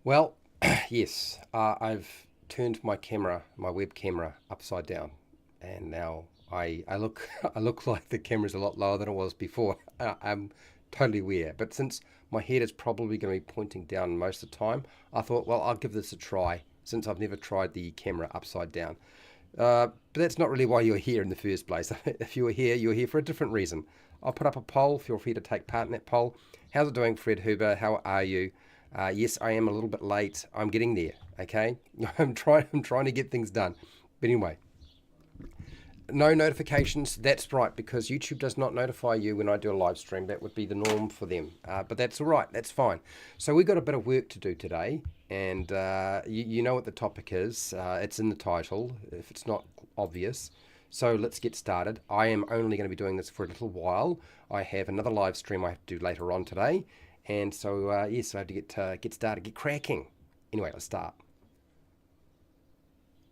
Well, yes, I've turned my camera, my web camera, upside down, and now I look I look like the camera's a lot lower than it was before. I'm totally aware, but since my head is probably going to be pointing down most of the time, I thought, well, I'll give this a try since I've never tried the camera upside down. But that's not really why you're here in the first place. If you're here for a different reason. I'll put up a poll. Feel free to take part in that poll. How's it doing, Fred Huber? How are you? Yes, I am a little bit late. I'm getting there. Okay, I'm trying to get things done. But anyway, no notifications. That's right, because YouTube does not notify you when I do a live stream. That would be the norm for them. But that's all right. That's fine. So we've got a bit of work to do today, and you know what the topic is. It's in the title, if it's not obvious. So let's get started. I am only going to be doing this for a little while. I have another live stream I have to do later on today, and so yes, I have to get started, get cracking. Anyway, let's start.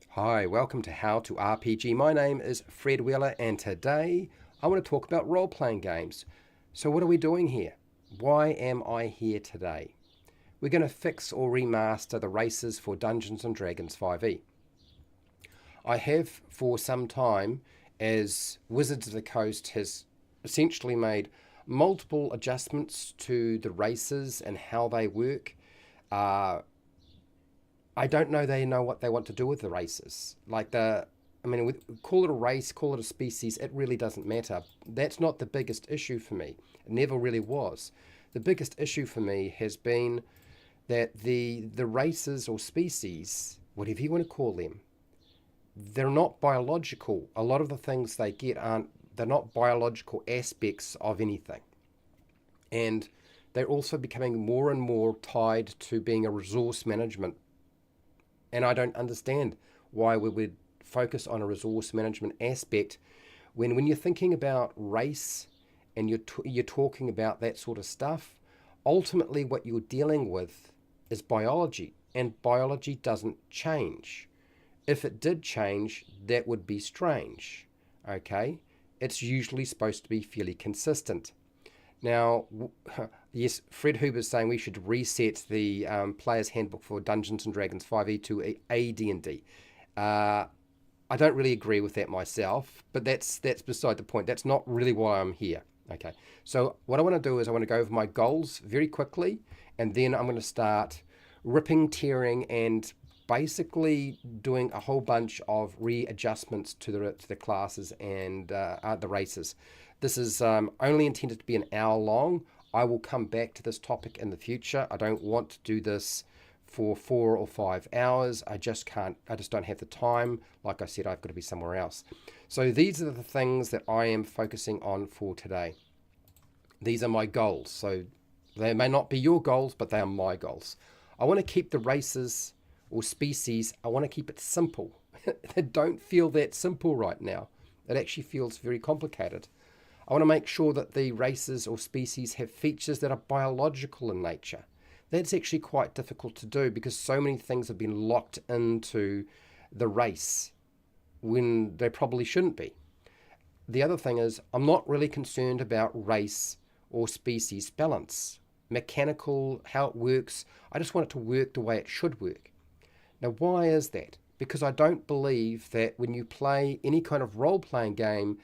Hi, welcome to How to RPG. My name is Fred Wheeler, and today I want to talk about role-playing games. So what are we doing here? Why am I here today? We're going to fix or remaster the races for Dungeons & Dragons 5e. I have for some time, as Wizards of the Coast has essentially made multiple adjustments to the races and how they work. I don't know they know what they want to do with the races. Call it a race, call it a species, it really doesn't matter. That's not the biggest issue for me. It never really was. The biggest issue for me has been that the races or species, whatever you want to call them, they're not biological. A lot of the things they get they're not biological aspects of anything. And they're also becoming more and more tied to being a resource management. And I don't understand why we would focus on a resource management aspect when you're thinking about race and you're talking about that sort of stuff. Ultimately, what you're dealing with is biology, and biology doesn't change. If it did change, that would be strange. Okay? It's usually supposed to be fairly consistent. Now, yes, Fred Huber's saying we should reset the Player's Handbook for Dungeons & Dragons 5e to a D&D. I don't really agree with that myself, but that's beside the point. That's not really why I'm here. Okay, so what I want to do is I want to go over my goals very quickly, and then I'm going to start ripping, tearing, and basically doing a whole bunch of readjustments to the classes and the races. This is only intended to be an hour long. I will come back to this topic in the future. I don't want to do this for 4 or 5 hours. I just don't have the time. Like I said, I've got to be somewhere else. So these are the things that I am focusing on for today. These are my goals. So they may not be your goals, but they are my goals. I want to keep the races or species, I want to keep it simple. They don't feel that simple right now. It actually feels very complicated. I want to make sure that the races or species have features that are biological in nature. That's actually quite difficult to do because so many things have been locked into the race when they probably shouldn't be. The other thing is, I'm not really concerned about race or species balance. Mechanical, how it works, I just want it to work the way it should work. Now, why is that? Because I don't believe that when you play any kind of role-playing game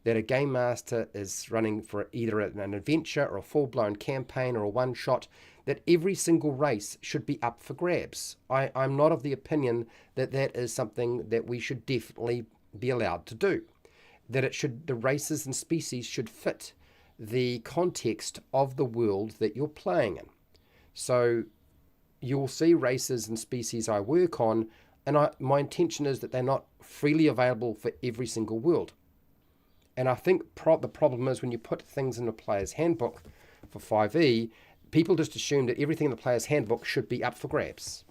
that a game master is running for either an adventure or a full-blown campaign or a one-shot, that every single race should be up for grabs. I'm not of the opinion that that is something that we should definitely be allowed to do. That the races and species should fit the context of the world that you're playing in. So you'll see races and species I work on, and my intention is that they're not freely available for every single world. And I think the problem is when you put things in the player's handbook for 5e, people just assume that everything in the player's handbook should be up for grabs.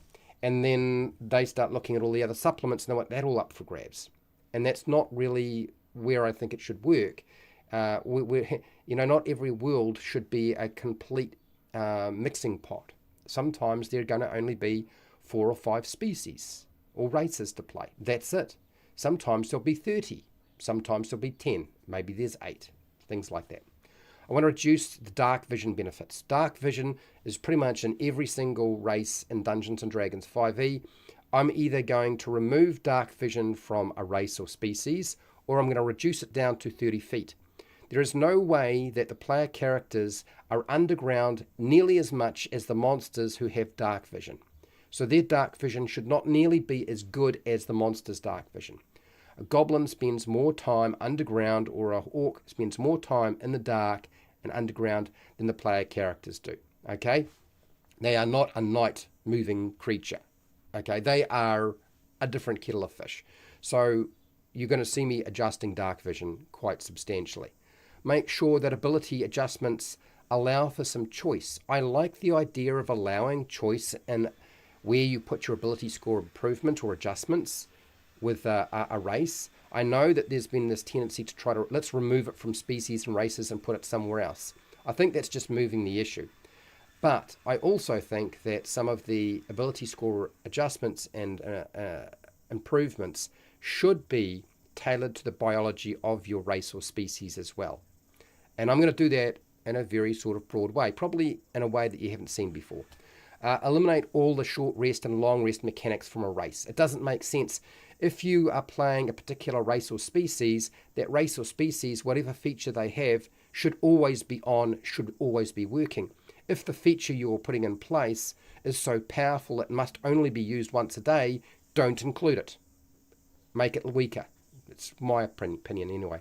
And then they start looking at all the other supplements and they want that all up for grabs. And that's not really where I think it should work. Not every world should be a complete mixing pot. Sometimes there are going to only be 4 or 5 species or races to play. That's it. Sometimes there'll be 30. Sometimes there'll be 10. Maybe there's 8. Things like that. I want to reduce the dark vision benefits. Dark vision is pretty much in every single race in Dungeons & Dragons 5e. I'm either going to remove dark vision from a race or species, or I'm going to reduce it down to 30 feet. There is no way that the player characters are underground nearly as much as the monsters who have dark vision. So their dark vision should not nearly be as good as the monster's dark vision. A goblin spends more time underground, or a orc spends more time in the dark and underground than the player characters do. Okay? They are not a night moving creature. Okay? They are a different kettle of fish. So you're going to see me adjusting dark vision quite substantially. Make sure that ability adjustments allow for some choice. I like the idea of allowing choice in where you put your ability score improvement or adjustments with a race. I know that there's been this tendency to try to, let's remove it from species and races and put it somewhere else. I think that's just moving the issue. But I also think that some of the ability score adjustments and improvements should be tailored to the biology of your race or species as well. And I'm going to do that in a very sort of broad way, probably in a way that you haven't seen before. Eliminate all the short rest and long rest mechanics from a race. It doesn't make sense. If you are playing a particular race or species, that race or species, whatever feature they have, should always be on, should always be working. If the feature you're putting in place is so powerful it must only be used once a day, don't include it. Make it weaker. It's my opinion anyway.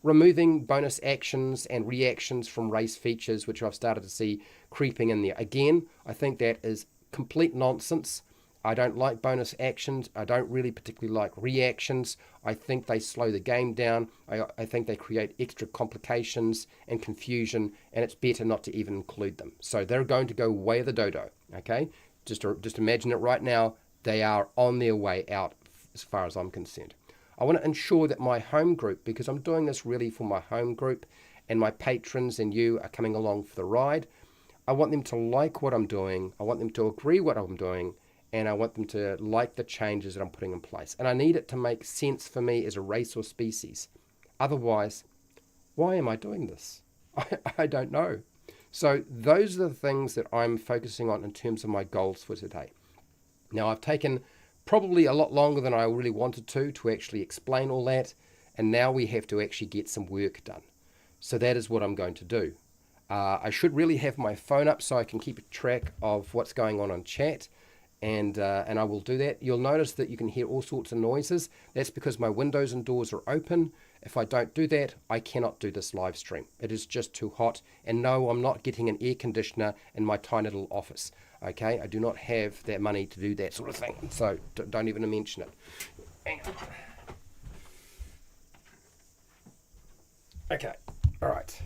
Removing bonus actions and reactions from race features, which I've started to see creeping in there. Again, I think that is complete nonsense. I don't like bonus actions. I don't really particularly like reactions. I think they slow the game down. I think they create extra complications and confusion, and it's better not to even include them. So they're going to go way of the dodo, okay? Just imagine it right now. They are on their way out as far as I'm concerned. I want to ensure that my home group, because I'm doing this really for my home group and my patrons and you are coming along for the ride, I want them to like what I'm doing. I want them to agree what I'm doing, and I want them to like the changes that I'm putting in place. And I need it to make sense for me as a race or species. Otherwise, why am I doing this? I don't know. So those are the things that I'm focusing on in terms of my goals for today. Now, I've taken probably a lot longer than I really wanted to actually explain all that, and now we have to actually get some work done. So that is what I'm going to do. I should really have my phone up so I can keep track of what's going on chat, and I will do that. You'll notice that you can hear all sorts of noises. That's because my windows and doors are open. If I don't do that, I cannot do this live stream. It is just too hot, and no, I'm not getting an air conditioner in my tiny little office. Okay, I do not have that money to do that sort of thing, so don't even mention it. Hang on. Okay, all right.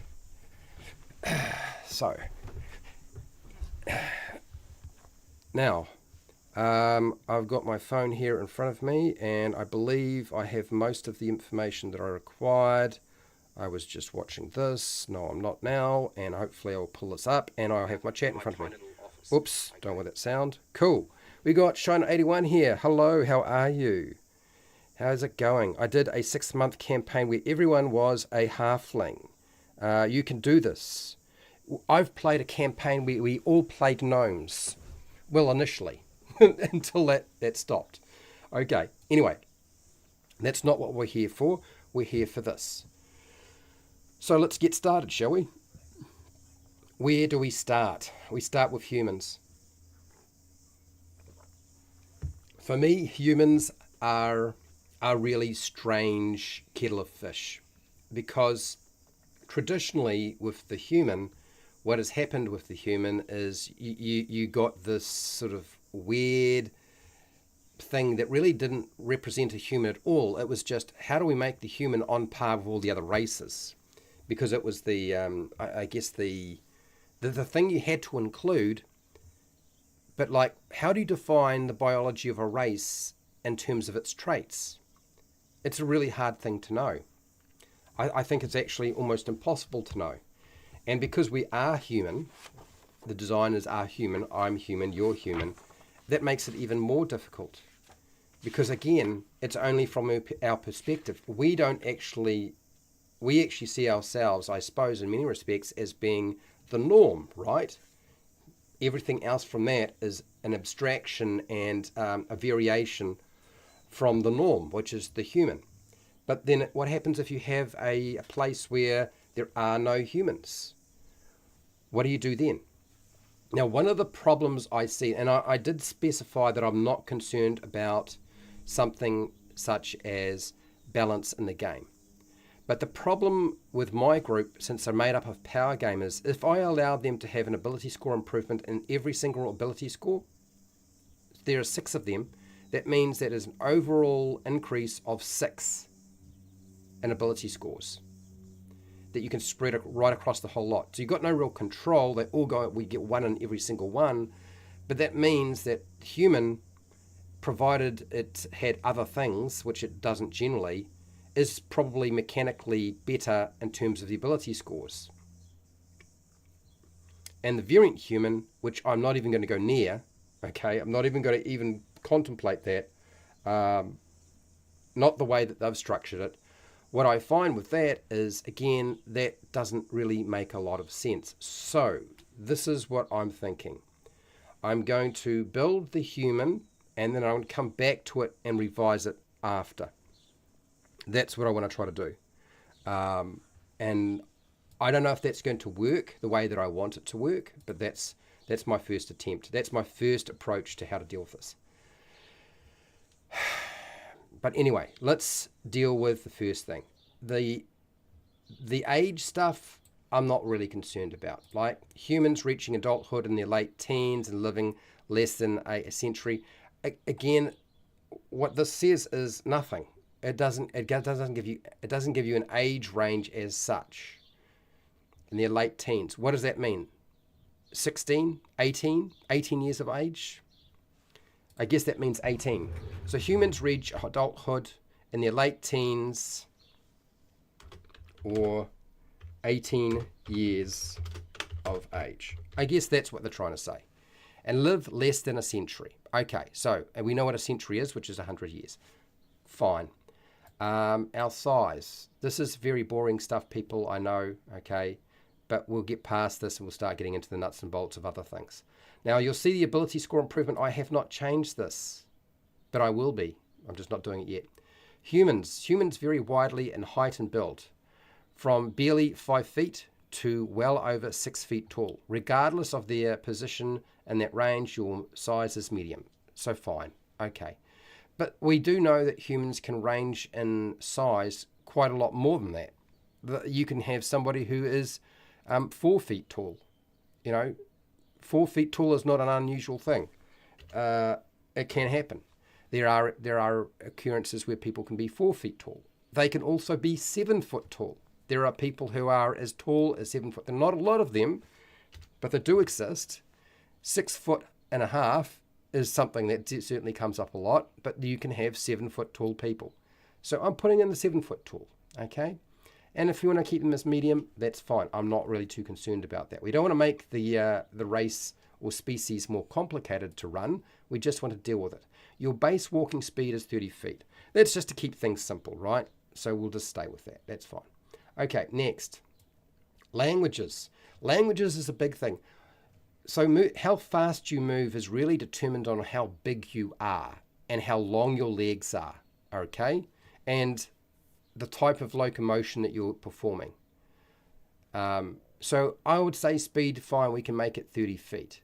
So, now, I've got my phone here in front of me, and I believe I have most of the information that I required. I was just watching this. No, I'm not now, and hopefully I'll pull this up, and I'll have my chat in front of me. Oops, don't want that sound. Cool. We got Shiner81 here. Hello, how are you? How's it going? I did a 6-month campaign where everyone was a halfling. You can do this. I've played a campaign where we all played gnomes. Well, initially, until that stopped. Okay, anyway, that's not what we're here for. We're here for this. So let's get started, shall we? Where do we start? We start with humans. For me, humans are a really strange kettle of fish, because traditionally with the human, what has happened with the human is you got this sort of weird thing that really didn't represent a human at all. It was just, how do we make the human on par with all the other races? Because it was the, I guess the thing you had to include, but like, how do you define the biology of a race in terms of its traits? It's a really hard thing to know. I think it's actually almost impossible to know. And because we are human, the designers are human, I'm human, you're human, that makes it even more difficult. Because again, it's only from our perspective. We don't actually we actually see ourselves, I suppose, in many respects, as being the norm, right? Everything else from that is an abstraction and a variation from the norm, which is the human. But then what happens if you have a place where there are no humans? What do you do then? Now, one of the problems I see, and I did specify that I'm not concerned about something such as balance in the game. But the problem with my group, since they're made up of power gamers, if I allow them to have an ability score improvement in every single ability score, there are 6 of them, that means that is an overall increase of 6 in ability scores that you can spread it right across the whole lot. So you've got no real control. They all go, we get 1 in every single one, but that means that human, provided it had other things, which it doesn't generally, is probably mechanically better in terms of the ability scores. And the variant human, which I'm not even going to go near, okay, I'm not even going to even contemplate that, not the way that they've structured it. What I find with that is, again, that doesn't really make a lot of sense. So this is what I'm thinking. I'm going to build the human, and then I'm going to come back to it and revise it after. That's what I want to try to do. And I don't know if that's going to work the way that I want it to work, but that's my first attempt. That's my first approach to how to deal with this. But anyway, let's deal with the first thing. The age stuff, I'm not really concerned about. Like humans reaching adulthood in their late teens and living less than a century. Again, what this says is nothing. It doesn't give you an age range as such. In their late teens. What does that mean? 16, 18 years of age? I guess that means 18. So humans reach adulthood in their late teens or 18 years of age. I guess that's what they're trying to say. And live less than a century. Okay, so and we know what a century is, which is 100 years. Fine. Our size. This is very boring stuff, people, I know, okay? But we'll get past this and we'll start getting into the nuts and bolts of other things. Now, you'll see the ability score improvement. I have not changed this, but I will be. I'm just not doing it yet. Humans vary widely in height and build, from barely 5 feet to well over 6 feet tall. Regardless of their position in that range, your size is medium. So fine, okay. But we do know that humans can range in size quite a lot more than that. You can have somebody who is 4 feet tall. 4 feet tall is not an unusual thing. It can happen. There are occurrences where people can be 4 feet tall. They can also be 7 foot tall. There are people who are as tall as 7 foot. There are not a lot of them, but they do exist. 6'1.5" is something that certainly comes up a lot, but you can have 7 foot tall people. So I'm putting in the 7 foot tall, okay? And if you want to keep them as medium, that's fine. I'm not really too concerned about that. We don't want to make the race or species more complicated to run. We just want to deal with it. Your base walking speed is 30 feet. That's just to keep things simple, right? So we'll just stay with that. That's fine. Okay, next. Languages. Languages is a big thing. So how fast you move is really determined on how big you are and how long your legs are, okay? And the type of locomotion that you're performing. So I would say speed, fine, we can make it 30 feet.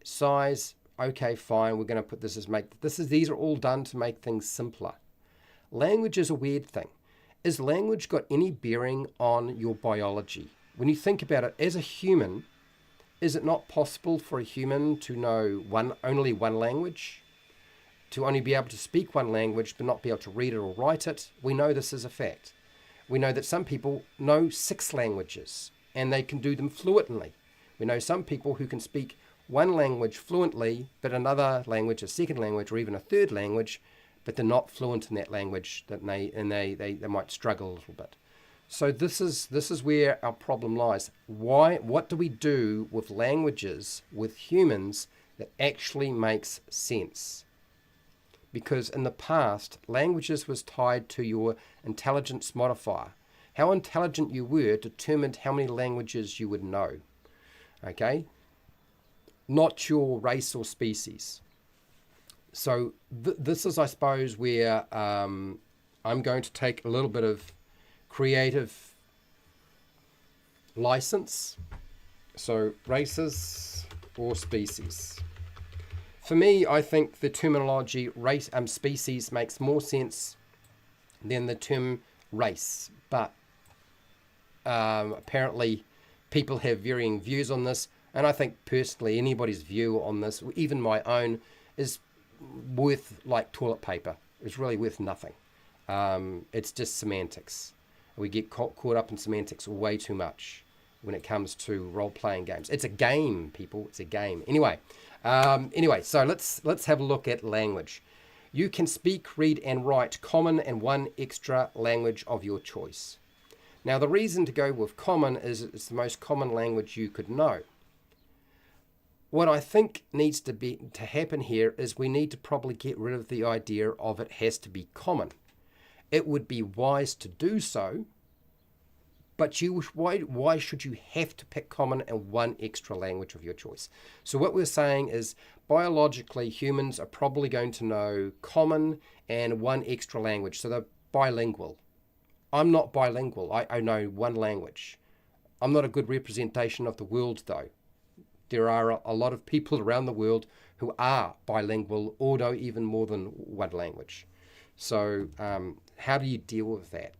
Size, okay, fine, we're going to put this as these are all done to make things simpler. Language is a weird thing. Is language got any bearing on your biology? When you think about it, as a human, is it not possible for a human to know only one language? To only be able to speak one language but not be able to read it or write it? We know this is a fact. We know that some people know 6 languages and they can do them fluently. We know some people who can speak one language fluently but another language, a second language, or even a third language, but they're not fluent in that language, they might struggle a little bit. So this is where our problem lies. What do we do with languages, with humans, that actually makes sense? Because in the past, languages was tied to your intelligence modifier. How intelligent you were determined how many languages you would know. Okay? Not your race or species. So this is, I suppose, where I'm going to take a little bit of creative license. So races or species. For me, I think the terminology race species makes more sense than the term race. But apparently people have varying views on this. And I think personally anybody's view on this, even my own, is worth like toilet paper. It's really worth nothing. It's just semantics. We get caught up in semantics way too much when it comes to role-playing games. It's a game, people. It's a game. Anyway, so let's have a look at language. You can speak, read, and write common and one extra language of your choice. Now, the reason to go with common is it's the most common language you could know. What I think needs to happen here is we need to probably get rid of the idea of it has to be common. It would be wise to do so, but why should you have to pick common and one extra language of your choice? So what we're saying is biologically humans are probably going to know common and one extra language. So they're bilingual. I'm not bilingual. I know one language. I'm not a good representation of the world though. There are a lot of people around the world who are bilingual or know even more than one language. So how do you deal with that?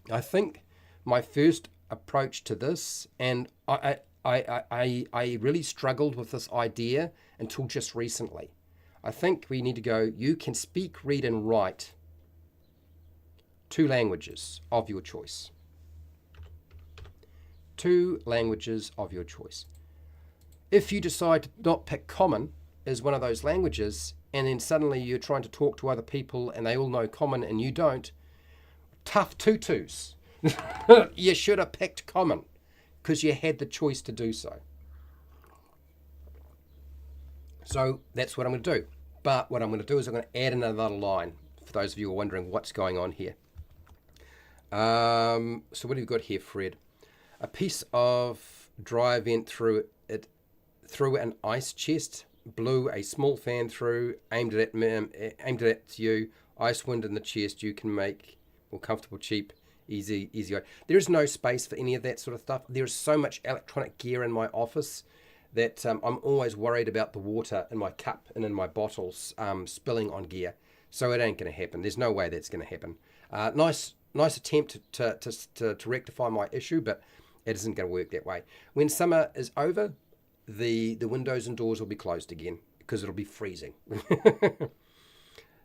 I think my first approach to this, and I really struggled with this idea until just recently. I think we need to go, you can speak, read, and write 2 languages of your choice. 2 languages of your choice. If you decide to not pick common as one of those languages, and then suddenly you're trying to talk to other people and they all know common and you don't, tough tutus. You should have picked common because you had the choice to do so. So that's what I'm going to do. But what I'm going to do is I'm going to add another line for those of you who are wondering what's going on here. So what have you got here, Fred? A piece of dry vent through an ice chest, blew a small fan through, aimed it at you. Ice wind in the chest. You can make more comfortable, cheap, easy. There is no space for any of that sort of stuff. There is so much electronic gear in my office that I'm always worried about the water in my cup and in my bottles spilling on gear. So it ain't going to happen. There's no way that's going to happen. Nice attempt to rectify my issue, but it isn't going to work that way. When summer is over, the windows and doors will be closed again because it'll be freezing.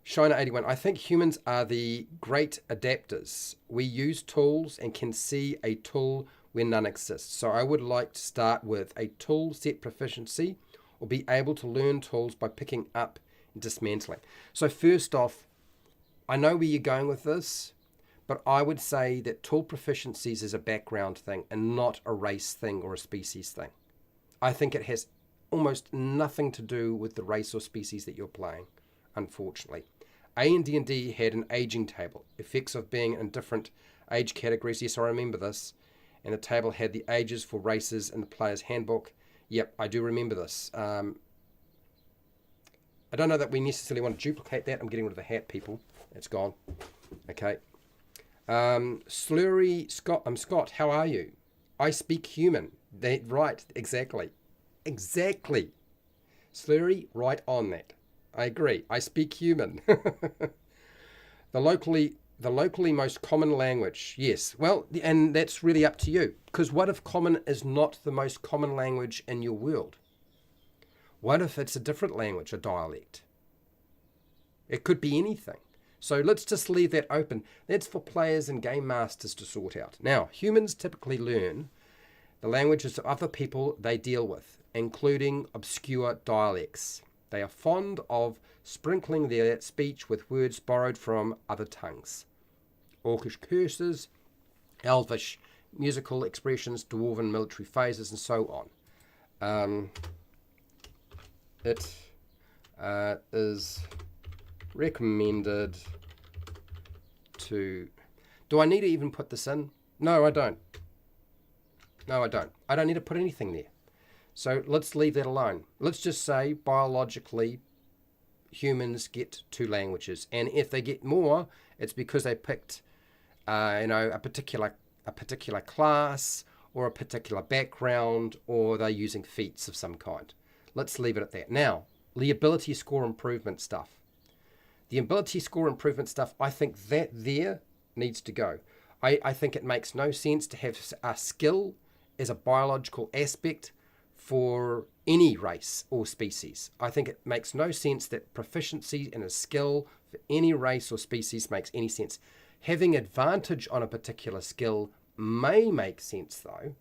Shiner81, I think humans are the great adapters. We use tools and can see a tool where none exists. So I would like to start with a tool set proficiency or be able to learn tools by picking up and dismantling. So first off, I know where you're going with this, but I would say that tool proficiencies is a background thing and not a race thing or a species thing. I think it has almost nothing to do with the race or species that you're playing, unfortunately. A&D had an aging table, effects of being in different age categories. Yes, I remember this. And the table had the ages for races in the player's handbook. Yep, I do remember this. I don't know that we necessarily want to duplicate that. I'm getting rid of the hat, people. It's gone. Okay. Slurry Scott. Scott, how are you? I speak human. Right, exactly. Slurry, right on that. I agree. I speak human. The locally most common language. Yes. Well, and that's really up to you. Because what if common is not the most common language in your world? What if it's a different language, a dialect? It could be anything. So let's just leave that open. That's for players and game masters to sort out. Now, humans typically learn the languages of other people they deal with, including obscure dialects. They are fond of sprinkling their speech with words borrowed from other tongues. Orcish curses, Elvish musical expressions, Dwarven military phrases, and so on. It is recommended to... Do I need to even put this in? No, I don't. No, I don't. I don't need to put anything there. So let's leave that alone. Let's just say biologically humans get 2 languages, and if they get more, it's because they picked, a particular class or a particular background, or they're using feats of some kind. Let's leave it at that. Now, the ability score improvement stuff. The ability score improvement stuff, I think that there needs to go. I think it makes no sense to have a skill as a biological aspect for any race or species. I think it makes no sense that proficiency in a skill for any race or species makes any sense. Having advantage on a particular skill may make sense, though,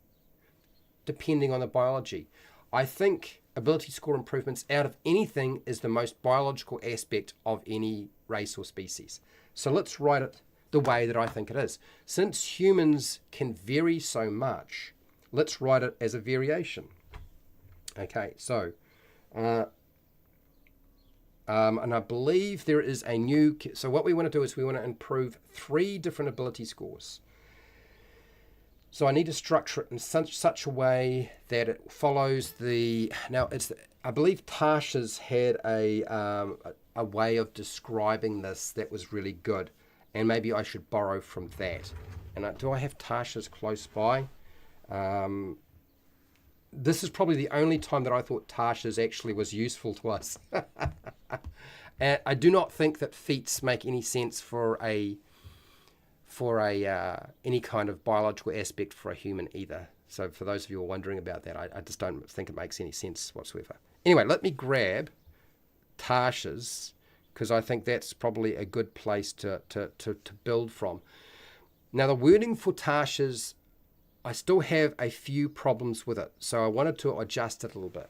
depending on the biology. I think ability score improvements out of anything is the most biological aspect of any race or species. So let's write it the way that I think it is. Since humans can vary so much, let's write it as a variation. Okay, so, and I believe there is a new, so what we want to do is we want to improve 3 different ability scores. So I need to structure it in such a way that it follows the, now it's, I believe Tasha's had a way of describing this that was really good, and maybe I should borrow from that. And do I have Tasha's close by? This is probably the only time that I thought Tasha's actually was useful to us. And I do not think that feats make any sense for any kind of biological aspect for a human either. So for those of you who are wondering about that, I just don't think it makes any sense whatsoever. Anyway, let me grab Tasha's, because I think that's probably a good place to build from. Now the wording for Tasha's, I still have a few problems with it, so I wanted to adjust it a little bit.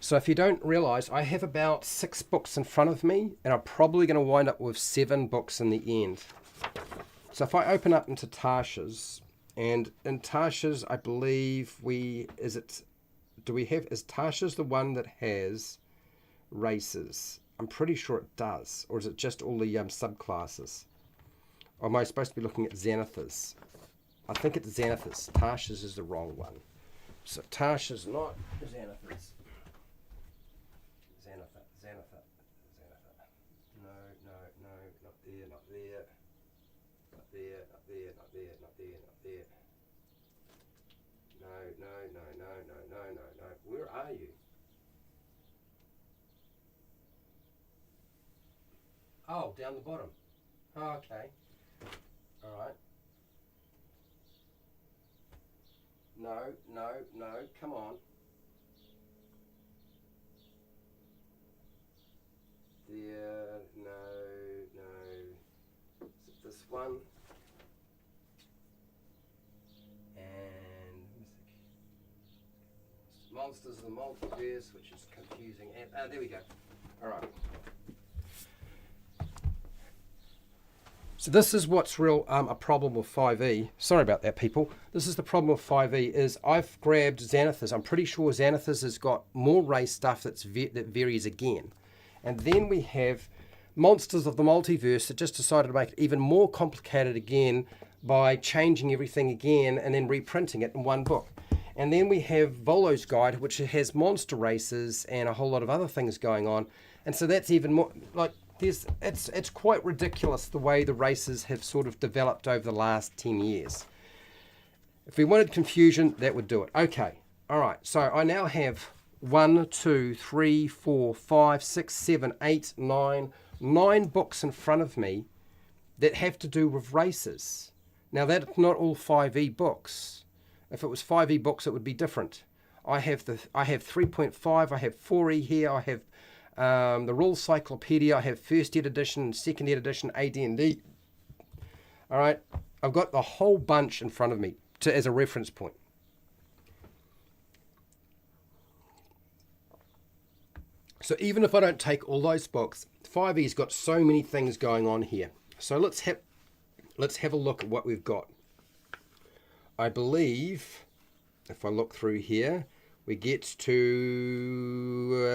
So if you don't realize, I have about 6 books in front of me, and I'm probably going to wind up with 7 books in the end. So if I open up into Tasha's, and in Tasha's, I believe is Tasha's the one that has races? I'm pretty sure it does. Or is it just all the subclasses? Or am I supposed to be looking at Xanathas? I think it's Xanathas. Tasha's is the wrong one. So Tasha's not Xanathas. Xanatha. No, not there, not there. Not there, not there, not there, not there, not there. No. Where are you? Oh, down the bottom. Oh, okay. All right. No. Come on. There. No. Is it this one? And Monsters of the Multiverse, which is confusing. And there we go. All right. So this is what's real a problem with 5e. Sorry about that, people. This is the problem with 5e is I've grabbed Xanathas. I'm pretty sure Xanathas has got more race stuff that varies again. And then we have Monsters of the Multiverse that just decided to make it even more complicated again by changing everything again and then reprinting it in one book. And then we have Volo's Guide, which has monster races and a whole lot of other things going on. And so that's even more, like, it's quite ridiculous the way the races have sort of developed over the last 10 years. If we wanted confusion, that would do it. Okay, all right, so I now have 1, 2, 3, 4, 5, 6, 7, 8, 9 books in front of me that have to do with races. Now that's not all 5e books. If it was 5e books, it would be different. I have 3.5, I have 4e here, I have the Rules Cyclopedia, I have first ed edition, second ed edition, AD&D. All right, I've got the whole bunch in front of me as a reference point. So even if I don't take all those books, 5e's got so many things going on here. So let's have a look at what we've got. I believe, if I look through here, we get to...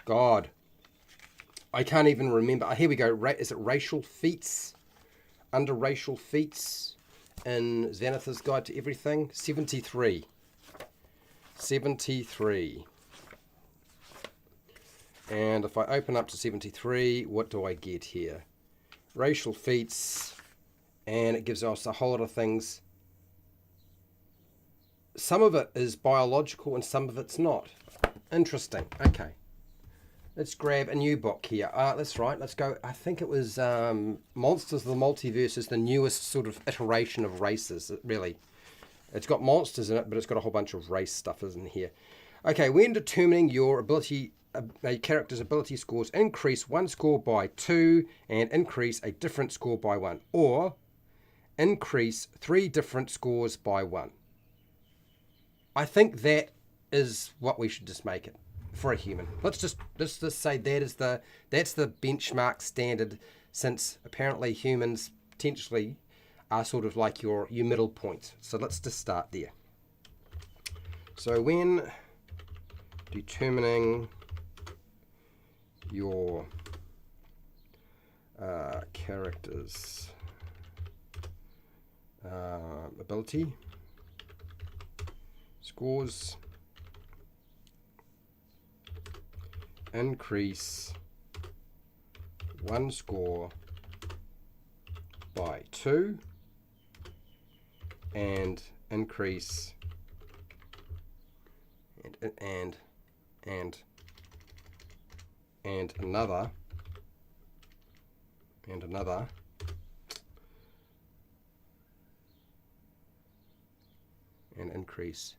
God. I can't even remember. Here we go. Is it racial feats? Under racial feats in Xanathar's Guide to Everything. 73. 73. And if I open up to 73, what do I get here? Racial feats. And it gives us a whole lot of things. Some of it is biological and some of it's not. Interesting. Okay. Let's grab a new book here. That's right. Let's go. I think it was Monsters of the Multiverse is the newest sort of iteration of races. Really. It's got monsters in it, but it's got a whole bunch of race stuff in here. Okay, when determining your ability, a character's ability scores, increase one score by 2 and increase a different score by 1. Or increase 3 different scores by 1. I think that is what we should just make it for a human. Let's just say that's the benchmark standard, since apparently humans potentially are sort of like your middle point. So let's just start there. So when determining your character's ability scores, increase one score by 2 and increase and another and increase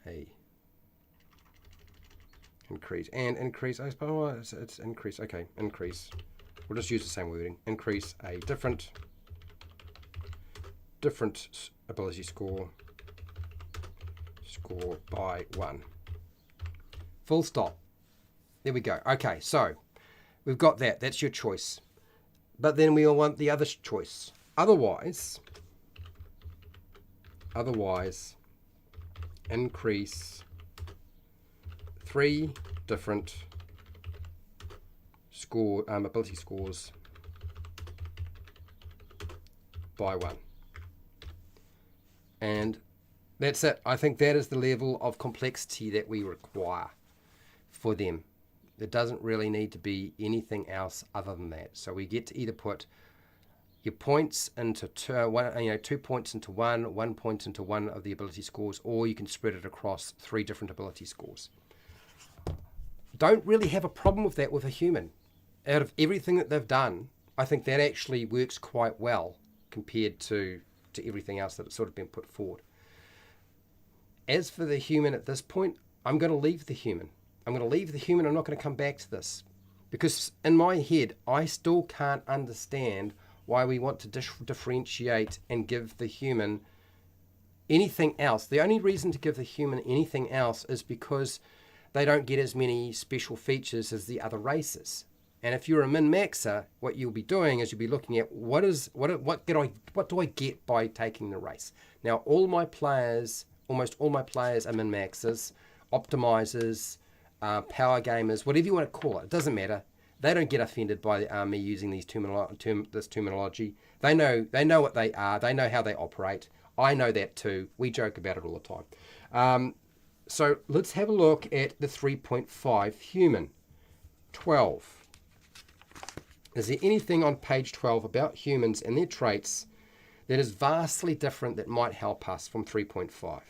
I suppose it's increase. Okay, increase. We'll just use the same wording. Increase a different ability score by 1. Full stop. There we go. Okay, so we've got that. That's your choice. But then we all want the other choice. Otherwise, increase 3 different ability scores by 1. And that's it. I think that is the level of complexity that we require for them. There doesn't really need to be anything else other than that. So we get to either put your points into 2 points into 1 point into 1 of the ability scores, or you can spread it across 3 different ability scores. Don't really have a problem with that with a human. Out of everything that they've done, I think that actually works quite well compared to everything else that's sort of been put forward. As for the human at this point, I'm going to leave the human. I'm not going to come back to this. Because in my head, I still can't understand why we want to differentiate and give the human anything else. The only reason to give the human anything else is because they don't get as many special features as the other races. And if you're a min-maxer, what you'll be doing is you'll be looking at what do I get by taking the race. Now, almost all my players are min-maxers, optimizers, power gamers, whatever you want to call it. It doesn't matter. They don't get offended by me using this terminology. They know what they are. They know how they operate. I know that too. We joke about it all the time. So let's have a look at the 3.5 human. 12. Is there anything on page 12 about humans and their traits that is vastly different that might help us from 3.5?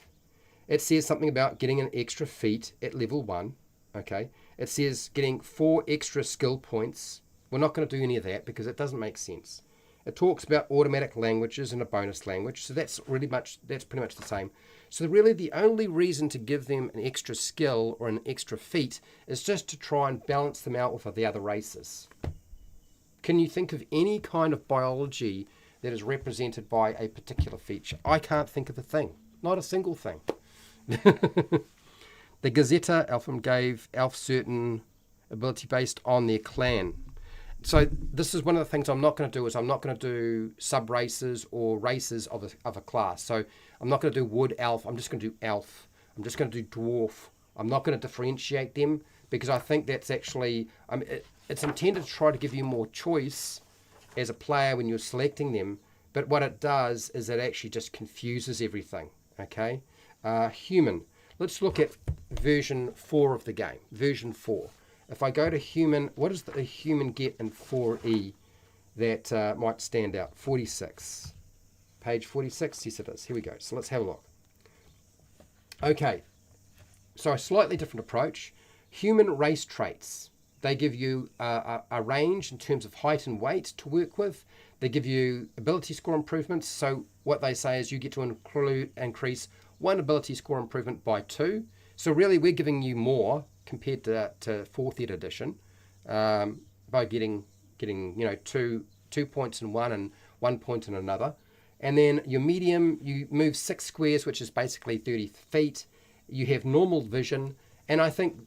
It says something about getting an extra feat at level 1. Okay. It says getting 4 extra skill points. We're not going to do any of that because it doesn't make sense. It talks about automatic languages and a bonus language. So that's pretty much the same. So really the only reason to give them an extra skill or an extra feat is just to try and balance them out with the other races. Can you think of any kind of biology that is represented by a particular feature? I can't think of a thing. Not a single thing. The Gazetta Elfin gave elf certain ability based on their clan. So this is one of the things I'm not going to do is I'm not going to do sub races or races of a class. So I'm not going to do wood elf. I'm just going to do elf. I'm just going to do dwarf. I'm not going to differentiate them because I think that's actually it's intended to try to give you more choice as a player when you're selecting them. But what it does is it actually just confuses everything. Okay, human. Let's look at version 4 of the game. Version 4. If I go to human, what does the human get in 4E that might stand out? 46. Page 46, yes it is. Here we go. So let's have a look. Okay, so a slightly different approach. Human race traits. They give you a range in terms of height and weight to work with. They give you ability score improvements. So what they say is you get to increase one ability score improvement by 2. So really we're giving you more compared to 4th ed edition by getting 2 points in one and 1 point in another. And then your medium, you move 6 squares, which is basically 30 feet. You have normal vision, and I think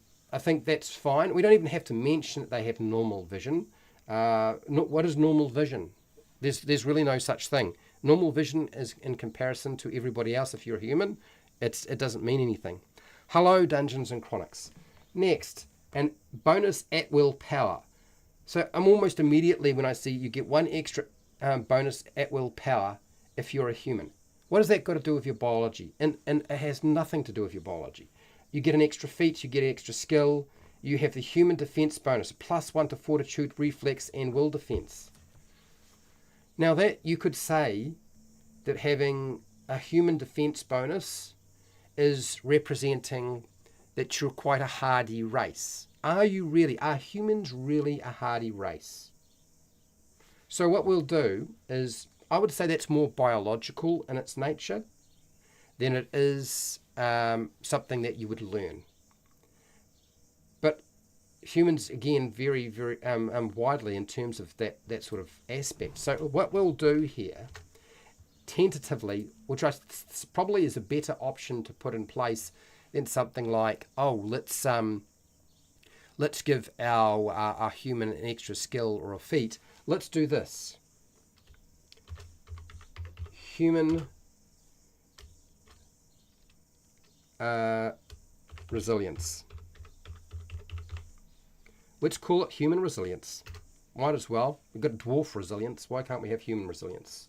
that's fine. We don't even have to mention that they have normal vision. What is normal vision? There's really no such thing. Normal vision is in comparison to everybody else. If you're a human, it doesn't mean anything. Hello, Dungeons and Chronics. Next, and bonus at will power. So I'm almost immediately when I see you get 1 extra bonus at will power if you're a human. What has that got to do with your biology? And it has nothing to do with your biology. You get an extra feat, you get an extra skill. You have the human defense bonus, +1 to fortitude, reflex, and will defense. Now that you could say that having a human defense bonus is representing that you're quite a hardy race. Are humans really a hardy race? So what we'll do is, I would say that's more biological in its nature than it is something that you would learn. But humans, again, very, very widely in terms of that sort of aspect. So what we'll do here, tentatively, which probably is a better option to put in place than something like, let's give our human an extra skill or a feat. Let's do this. Human resilience. Let's call it human resilience. Might as well. We've got dwarf resilience. Why can't we have human resilience?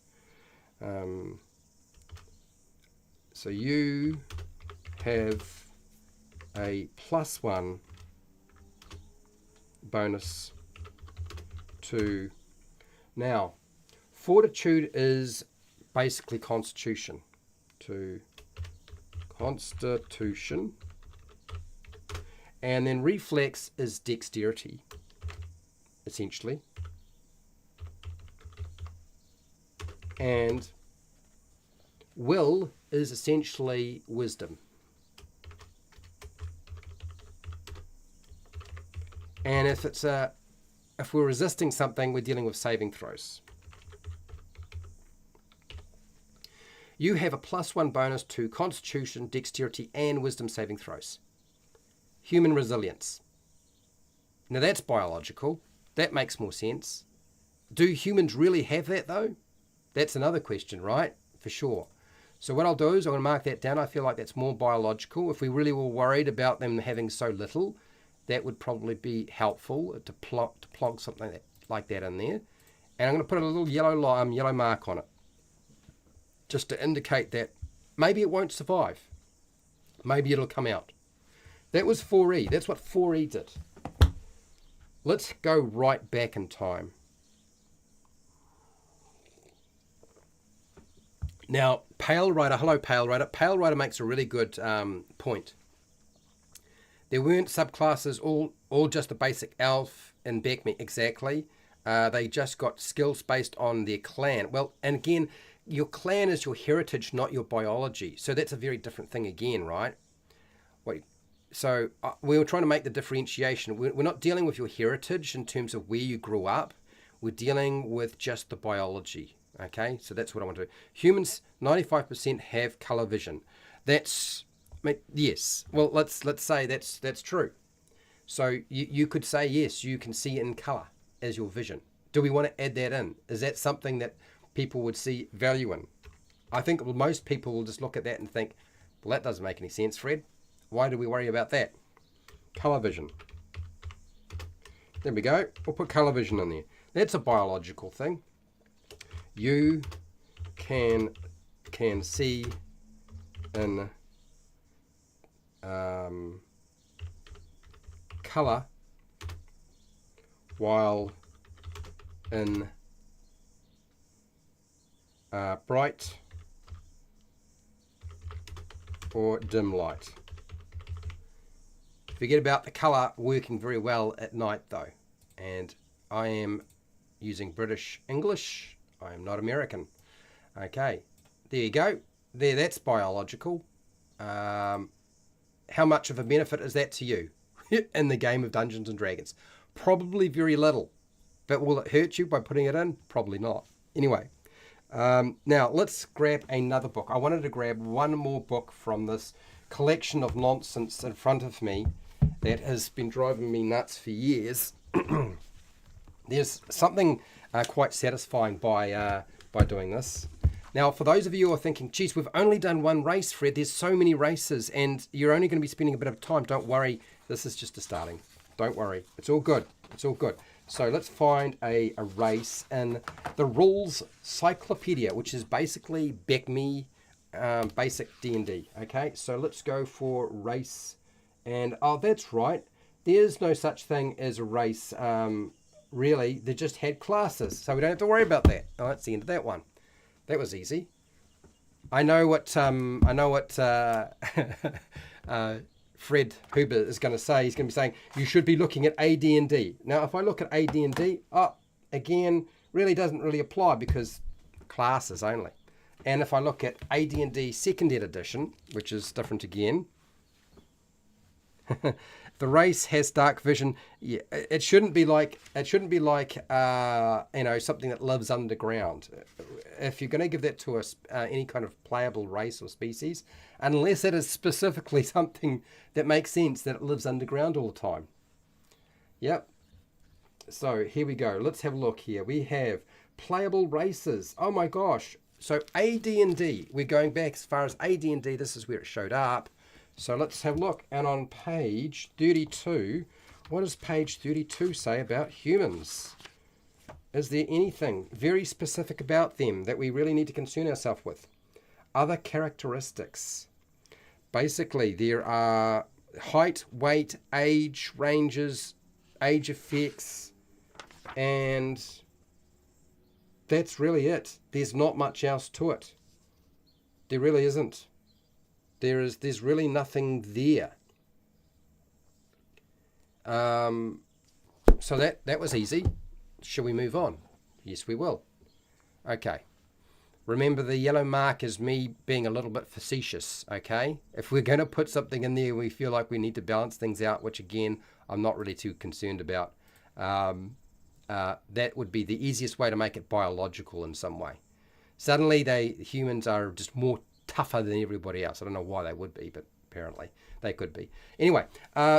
So you have a +1 bonus to... Now, fortitude is basically constitution. To constitution. And then reflex is dexterity, essentially. And will is essentially wisdom. And if we're resisting something, we're dealing with saving throws. You have a +1 bonus to constitution, dexterity, and wisdom saving throws. Human resilience. Now that's biological. That makes more sense. Do humans really have that though? That's another question, right? For sure. So what I'll do is I'm going to mark that down. I feel like that's more biological. If we really were worried about them having so little, that would probably be helpful to plonk something like that in there. And I'm going to put a little yellow mark on it, just to indicate that maybe it won't survive. Maybe it'll come out. That was 4E. That's what 4E did. Let's go right back in time. Now, Pale Rider, hello Pale Rider. Pale Rider makes a really good point. There weren't subclasses, all just a basic elf and Beckme, exactly. They just got skills based on their clan. Well, and again, your clan is your heritage, not your biology. So that's a very different thing again, right? So we were trying to make the differentiation. We're not dealing with your heritage in terms of where you grew up. We're dealing with just the biology. Okay, so that's what I want to do. Humans, 95% have color vision. That's, yes. Well, let's say that's true. So you could say yes, you can see it in color. as your vision? Do we want to add that in? Is that something that people would see value in? I think most people will just look at that and think, well, that doesn't make any sense, Fred. Why do we worry about that? Color vision. There we go. We'll put color vision in there. That's a biological thing. You can see in color while in bright or dim light. Forget about the color working very well at night though. And I am using British English. I am not American. Okay, there you go. There, that's biological. How much of a benefit is that to you in the game of Dungeons and Dragons? Probably very little. But will it hurt you by putting it in? Probably not. Anyway, now let's grab another book. I wanted to grab one more book from this collection of nonsense in front of me that has been driving me nuts for years. There's something quite satisfying by doing this. Now, for those of you who are thinking, geez, we've only done one race, Fred. There's so many races, and you're only going to be spending a bit of time. Don't worry. This is just a starting. Don't worry. It's all good. It's all good. So let's find a race in the Rules Cyclopedia, which is basically BECME, basic D&D. Okay, so let's go for race. And, oh, that's right. There's no such thing as a race, really. They just had classes, so we don't have to worry about that. Oh, that's the end of that one. That was easy. I know what Fred Huber is going to say. He's going to be saying, you should be looking at AD&D. Now, if I look at AD&D, again, really doesn't really apply because classes only. And if I look at AD&D second ed edition, which is different again, the race has dark vision. Yeah, it shouldn't be like something that lives underground. If you're going to give that to us, any kind of playable race or species, unless it is specifically something that makes sense that it lives underground all the time. Yep. So here we go. Let's have a look here. We have playable races. Oh my gosh. So AD&D. We're going back as far as AD&D. This is where it showed up. So let's have a look. And on page 32, what does page 32 say about humans? Is there anything very specific about them that we really need to concern ourselves with? Other characteristics. Basically, there are height, weight, age ranges, age effects, and that's really it. There's not much else to it. There really isn't. There's really nothing there. So that was easy. Shall we move on? Yes, we will. Okay. Remember, the yellow mark is me being a little bit facetious, okay? If we're going to put something in there, we feel like we need to balance things out, which again, I'm not really too concerned about. That would be the easiest way to make it biological in some way. Suddenly, humans are just more tougher than everybody else. I don't know why they would be, but apparently they could be. Anyway,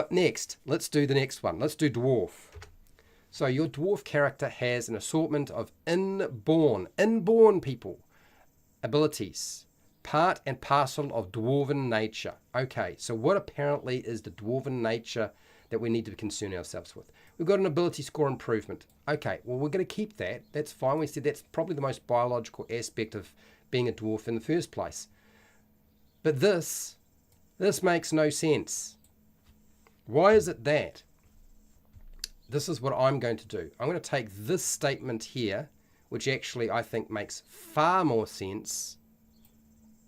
next, let's do the next one. Let's do dwarf. So your dwarf character has an assortment of inborn people, abilities, part and parcel of dwarven nature. Okay, so what apparently is the dwarven nature that we need to concern ourselves with? We've got an ability score improvement. Okay, well, we're going to keep that. That's fine. We said that's probably the most biological aspect of being a dwarf in the first place. But this makes no sense. Why is it that? This is what I'm going to do. I'm going to take this statement here, which actually I think makes far more sense.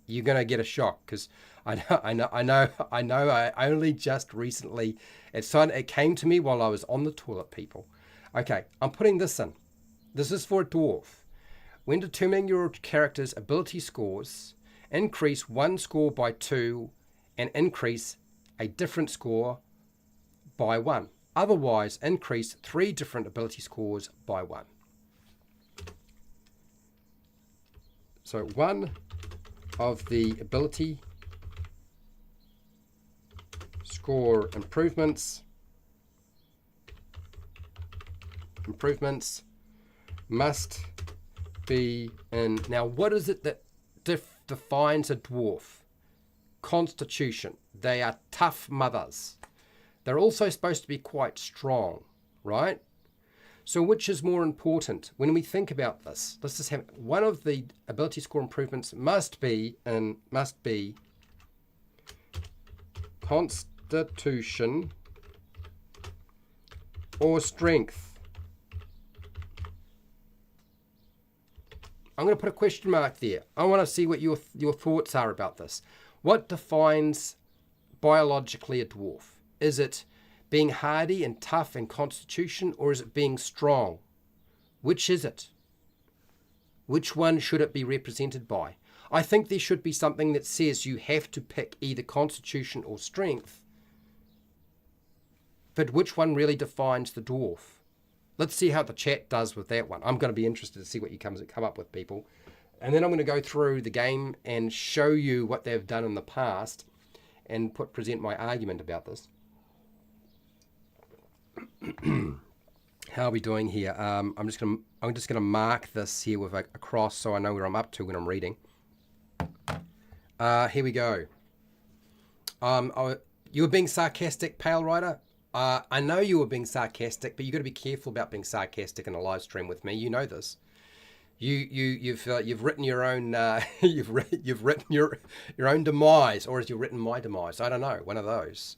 You're going to get a shock because I only just recently, it came to me while I was on the toilet, people. Okay, I'm putting this in. This is for a dwarf. When determining your character's ability scores, increase one score by 2 and increase a different score by 1. Otherwise, increase 3 different ability scores by 1. So one of the ability score improvements improvements must be in. Now, what is it that defines a dwarf? Constitution. They are tough mothers. They're also supposed to be quite strong, right? So which is more important when we think about this? Let's just have one of the ability score improvements must be constitution or strength. I'm going to put a question mark there. I want to see what your thoughts are about this. What defines biologically a dwarf? Is it being hardy and tough and constitution, or is it being strong? Which is it? Which one should it be represented by? I think there should be something that says you have to pick either constitution or strength. But which one really defines the dwarf? Let's see how the chat does with that one. I'm going to be interested to see what you come up with, people. And then I'm going to go through the game and show you what they've done in the past and present my argument about this. How are we doing here? I'm just gonna mark this here with a cross so I know where I'm up to when I'm reading. Here we go. You were being sarcastic, Pale Rider. I know you were being sarcastic, but you got to be careful about being sarcastic in a live stream with me. You know this. You've written your own you've written your own demise, or has you written my demise? I don't know. One of those.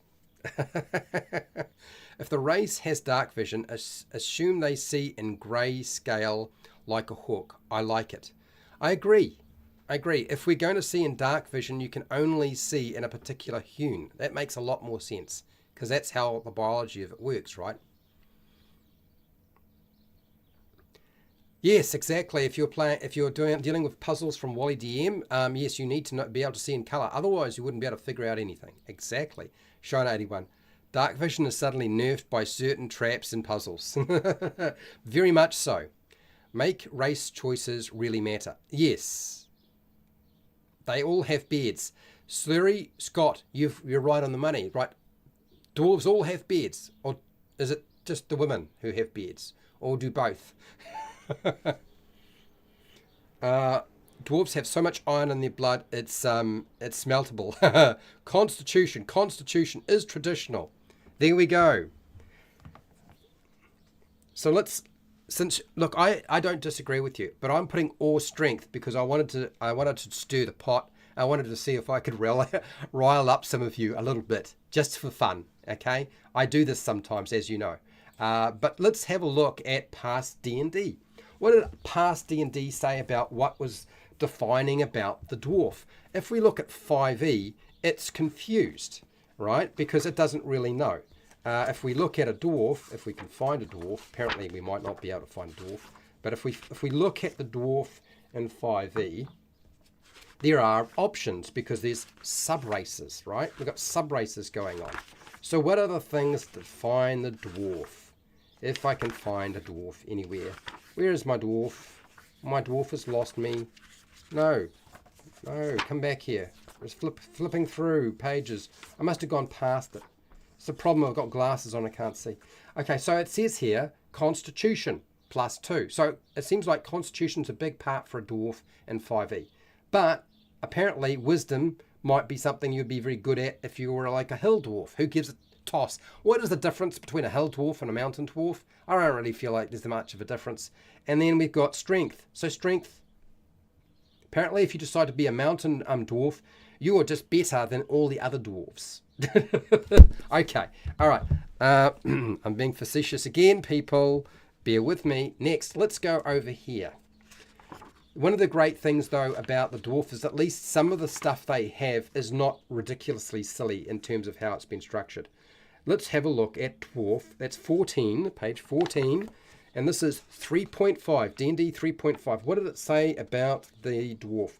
If the race has dark vision, assume they see in grey scale like a hook. I like it. I agree. If we're going to see in dark vision, you can only see in a particular hue. That makes a lot more sense because that's how the biology of it works, right? Yes, exactly. If you're dealing with puzzles from Wally DM, yes, you need to be able to see in color. Otherwise, you wouldn't be able to figure out anything. Exactly. Shiner 81. Dark vision is suddenly nerfed by certain traps and puzzles. Very much so. Make race choices really matter. Yes. They all have beards. Slurry, Scott, you're right on the money, right? Dwarves all have beards. Or is it just the women who have beards? Or do both? Dwarves have so much iron in their blood, it's smeltable. Constitution is traditional. There we go. So look, I don't disagree with you, but I'm putting all strength because I wanted to stir the pot. I wanted to see if I could rile up some of you a little bit, just for fun. Okay, I do this sometimes, as you know. But let's have a look at past D&D. What did past D&D say about what was defining about the dwarf? If we look at 5e, it's confused, right? Because it doesn't really know. If we look at a dwarf, if we can find a dwarf, apparently we might not be able to find a dwarf, but if we look at the dwarf in 5e, there are options because there's sub-races, right? We've got sub-races going on. So what are the things that define the dwarf? If I can find a dwarf anywhere. Where is my dwarf? My dwarf has lost me. No, come back here. It's flipping through pages. I must have gone past it. It's the problem, I've got glasses on, I can't see. Okay, so it says here, Constitution +2. So it seems like Constitution's a big part for a dwarf in 5e. But apparently Wisdom might be something you'd be very good at if you were like a hill dwarf. Who gives a toss? What is the difference between a hill dwarf and a mountain dwarf? I don't really feel like there's much of a difference. And then we've got Strength. So Strength, apparently if you decide to be a mountain dwarf, you are just better than all the other dwarves. Okay, all right. I'm being facetious again, people. Bear with me. Next, let's go over here. One of the great things, though, about the dwarf is at least some of the stuff they have is not ridiculously silly in terms of how it's been structured. Let's have a look at dwarf. That's 14, page 14. And this is 3.5, D&D 3.5. What did it say about the dwarf?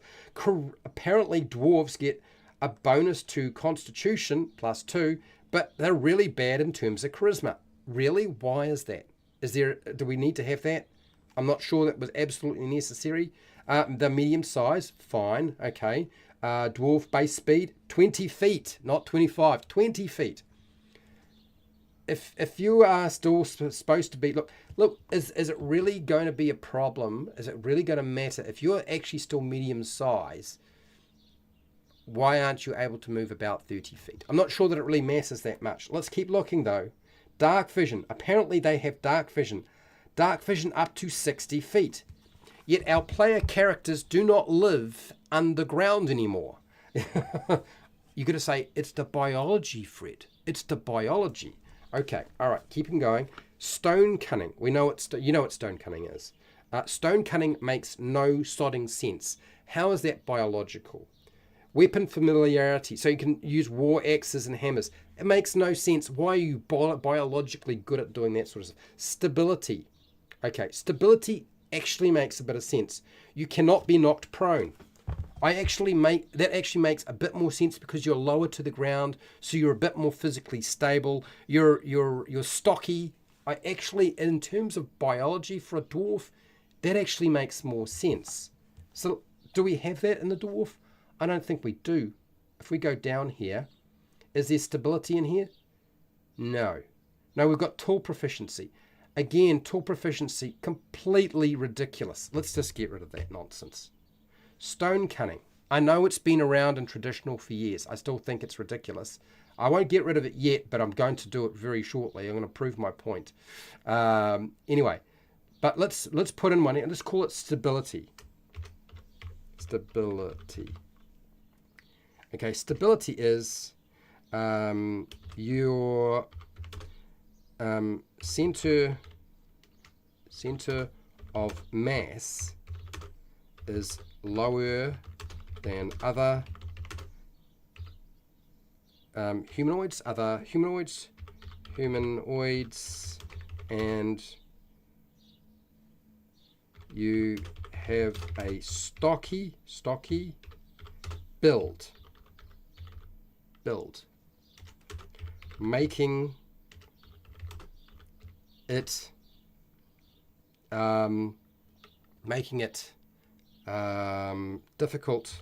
Apparently, dwarves get a bonus to Constitution +2, but they're really bad in terms of Charisma. Really? Why is that? Do we need to have that? I'm not sure that was absolutely necessary. The medium size, fine, okay. Dwarf base speed, 20 feet, not 25, 20 feet. if you are still supposed to be, look, is it really going to be a problem? Is it really going to matter if you're actually still medium size? Why aren't you able to move about 30 feet? I'm not sure that it really matters that much. Let's keep looking though. Dark vision. Apparently they have dark vision. Dark vision up to 60 feet. Yet our player characters do not live underground anymore. You're going to say, it's the biology, Fred. It's the biology. Okay, all right, keeping going. Stone cunning. We know you know what stone cunning is. Stone cunning makes no sodding sense. How is that biological? Weapon familiarity. So you can use war axes and hammers. It makes no sense. Why are you biologically good at doing that sort of stuff? Stability. Okay, stability actually makes a bit of sense. You cannot be knocked prone. That actually makes a bit more sense because you're lower to the ground, so you're a bit more physically stable. You're stocky. In terms of biology for a dwarf, that actually makes more sense. So do we have that in the dwarf? I don't think we do. If we go down here, is there stability in here? No. No, we've got tool proficiency. Again, tool proficiency, completely ridiculous. Let's just get rid of that nonsense. Stone cunning. I know it's been around in traditional for years. I still think it's ridiculous. I won't get rid of it yet, but I'm going to do it very shortly. I'm going to prove my point. Anyway, but let's put in one and let's call it stability. Stability. Okay, stability is your center of mass is lower than other humanoids, and you have a stocky build, making it difficult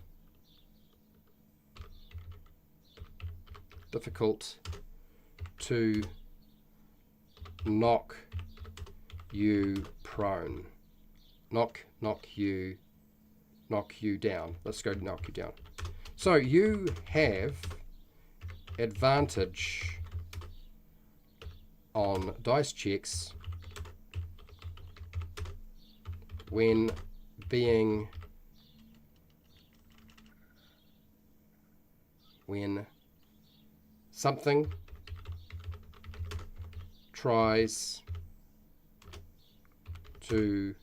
to knock you prone. Knock you down. Let's go knock you down. So you have advantage on dice checks when something tries to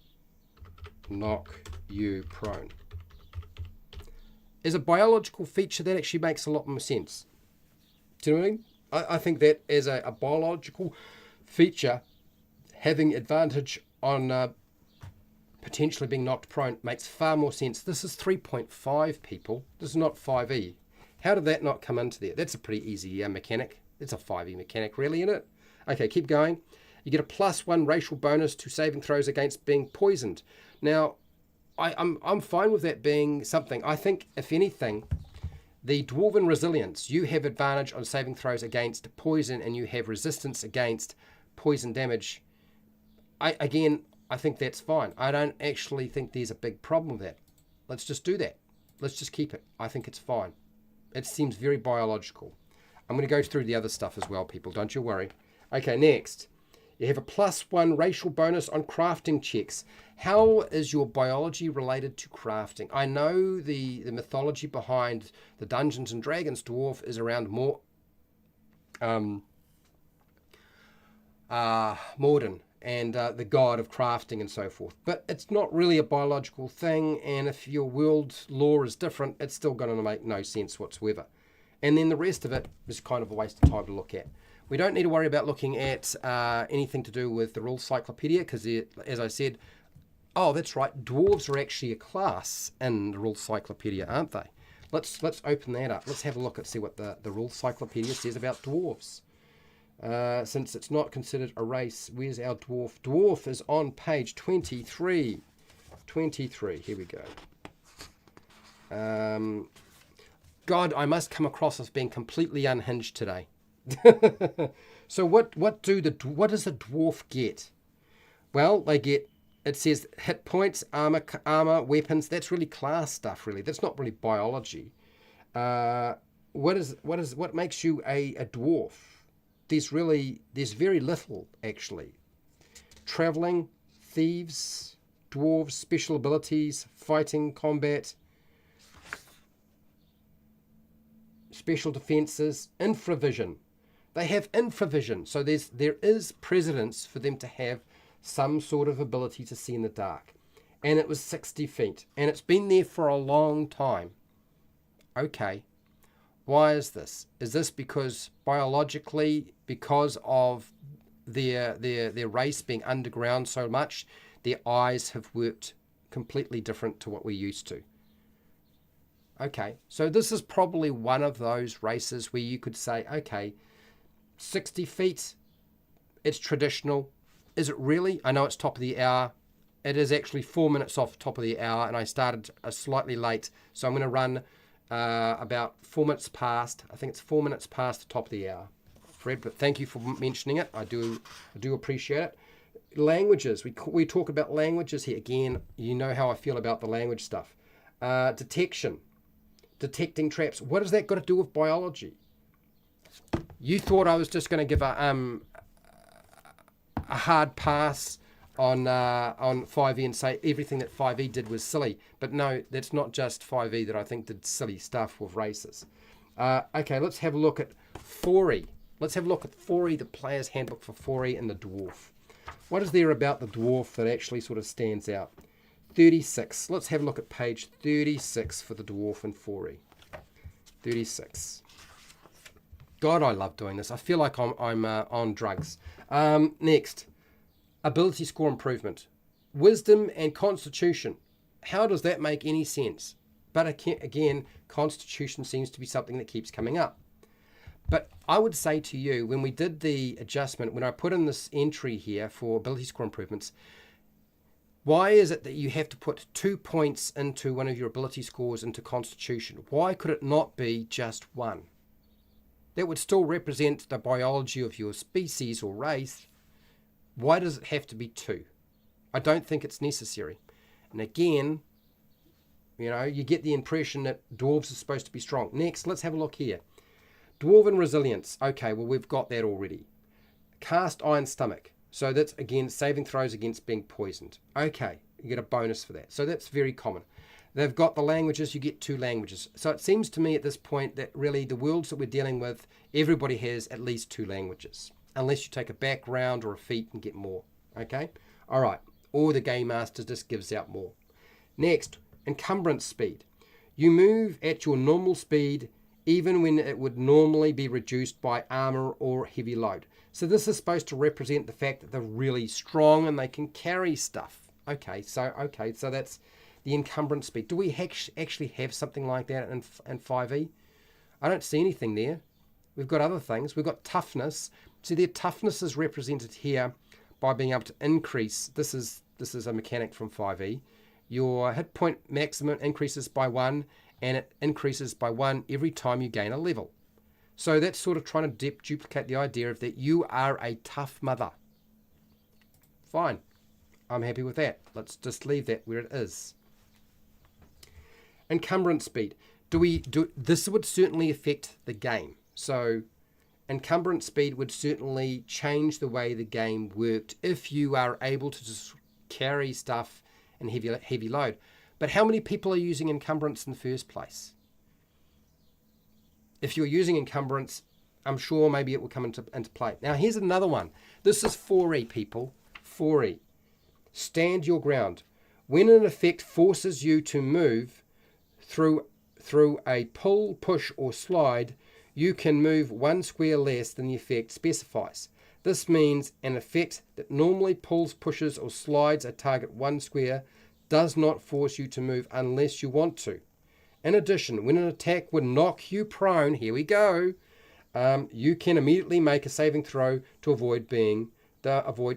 knock you prone. As a biological feature, that actually makes a lot more sense. Do you know what I mean? I think that as a biological feature, having advantage on potentially being knocked prone makes far more sense. This is 3.5, people. This is not 5e. How did that not come into there? That's a pretty easy mechanic. It's a 5e mechanic, really, isn't it? Okay, keep going. You get a +1 racial bonus to saving throws against being poisoned. Now, I'm fine with that being something. I think, if anything, the Dwarven Resilience, you have advantage on saving throws against poison and you have resistance against poison damage. I think that's fine. I don't actually think there's a big problem with that. Let's just do that. Let's just keep it. I think it's fine. It seems very biological. I'm going to go through the other stuff as well, people. Don't you worry. Okay, next. You have a +1 racial bonus on crafting checks. How is your biology related to crafting? I know the mythology behind the Dungeons and Dragons dwarf is around more Morden and the god of crafting and so forth. But it's not really a biological thing, and if your world lore is different, it's still going to make no sense whatsoever. And then the rest of it is kind of a waste of time to look at. We don't need to worry about looking at anything to do with the Rules Cyclopedia because, as I said, oh, that's right, dwarves are actually a class in the Rules Cyclopedia, aren't they? Let's open that up. Let's have a look and see what the Rules Cyclopedia says about dwarves. Since it's not considered a race, where's our dwarf? Dwarf is on page 23. 23, here we go. God, I must come across as being completely unhinged today. So what does the dwarf get? Well, they get, it says hit points, armor, weapons. That's really class stuff. Really, that's not really biology. What makes you a dwarf? There's very little actually. Traveling, thieves, dwarves, special abilities, fighting, combat, special defenses, infravision. They have infravision, so there is precedence for them to have some sort of ability to see in the dark. And it was 60 feet, and it's been there for a long time. Okay, why is this? Is this because biologically, because of their race being underground so much, their eyes have worked completely different to what we're used to? Okay, so this is probably one of those races where you could say, okay, 60 feet, it's traditional. Is it really? I know it's top of the hour. It is actually 4 minutes off top of the hour, and I started slightly late, so I'm going to run about 4 minutes past. I think it's 4 minutes past the top of the hour, Fred, but thank you for mentioning it. I do appreciate it. Languages, we talk about languages here. Again, you know how I feel about the language stuff. Detecting traps. What has that got to do with biology? You thought I was just going to give a hard pass on 5e and say everything that 5e did was silly. But no, that's not just 5e that I think did silly stuff with races. Okay, let's have a look at 4e. Let's have a look at 4e, the player's handbook for 4e and the dwarf. What is there about the dwarf that actually sort of stands out? 36. Let's have a look at page 36 for the dwarf and 4e. 36. God, I love doing this. I feel like I'm on drugs. Next, ability score improvement. Wisdom and constitution. How does that make any sense? But again, constitution seems to be something that keeps coming up. But I would say to you, when we did the adjustment, when I put in this entry here for ability score improvements, why is it that you have to put 2 points into one of your ability scores into constitution? Why could it not be just 1? That would still represent the biology of your species or race. Why does it have to be 2? I don't think it's necessary. And again, you know, you get the impression that dwarves are supposed to be strong. Next, let's have a look here. Dwarven resilience. Okay, well, we've got that already. Cast iron stomach. So that's, again, saving throws against being poisoned. Okay, you get a bonus for that. So that's very common. They've got the languages, you get 2 languages. So it seems to me at this point that really the worlds that we're dealing with, everybody has at least 2 languages. Unless you take a background or a feat and get more. Okay? All right. Or the Game Master just gives out more. Next, encumbrance speed. You move at your normal speed even when it would normally be reduced by armor or heavy load. So this is supposed to represent the fact that they're really strong and they can carry stuff. Okay, so that's the encumbrance speed. Do we actually have something like that in 5e? I don't see anything there. We've got other things. We've got toughness. See, their toughness is represented here by being able to increase. This is a mechanic from 5e. Your hit point maximum increases by 1, and it increases by 1 every time you gain a level. So that's sort of trying to duplicate the idea of that you are a tough mother. Fine. I'm happy with that. Let's just leave that where it is. Encumbrance speed. This would certainly affect the game. So encumbrance speed would certainly change the way the game worked if you are able to just carry stuff and heavy load. But how many people are using encumbrance in the first place? If you're using encumbrance, I'm sure maybe it will come into play. Now here's another one. This is 4e, people. 4e. Stand your ground. When an effect forces you to move through a pull, push, or slide, you can move 1 square less than the effect specifies. This means an effect that normally pulls, pushes, or slides a target 1 square does not force you to move unless you want to. In addition, when an attack would knock you prone, here we go, you can immediately make a saving throw to avoid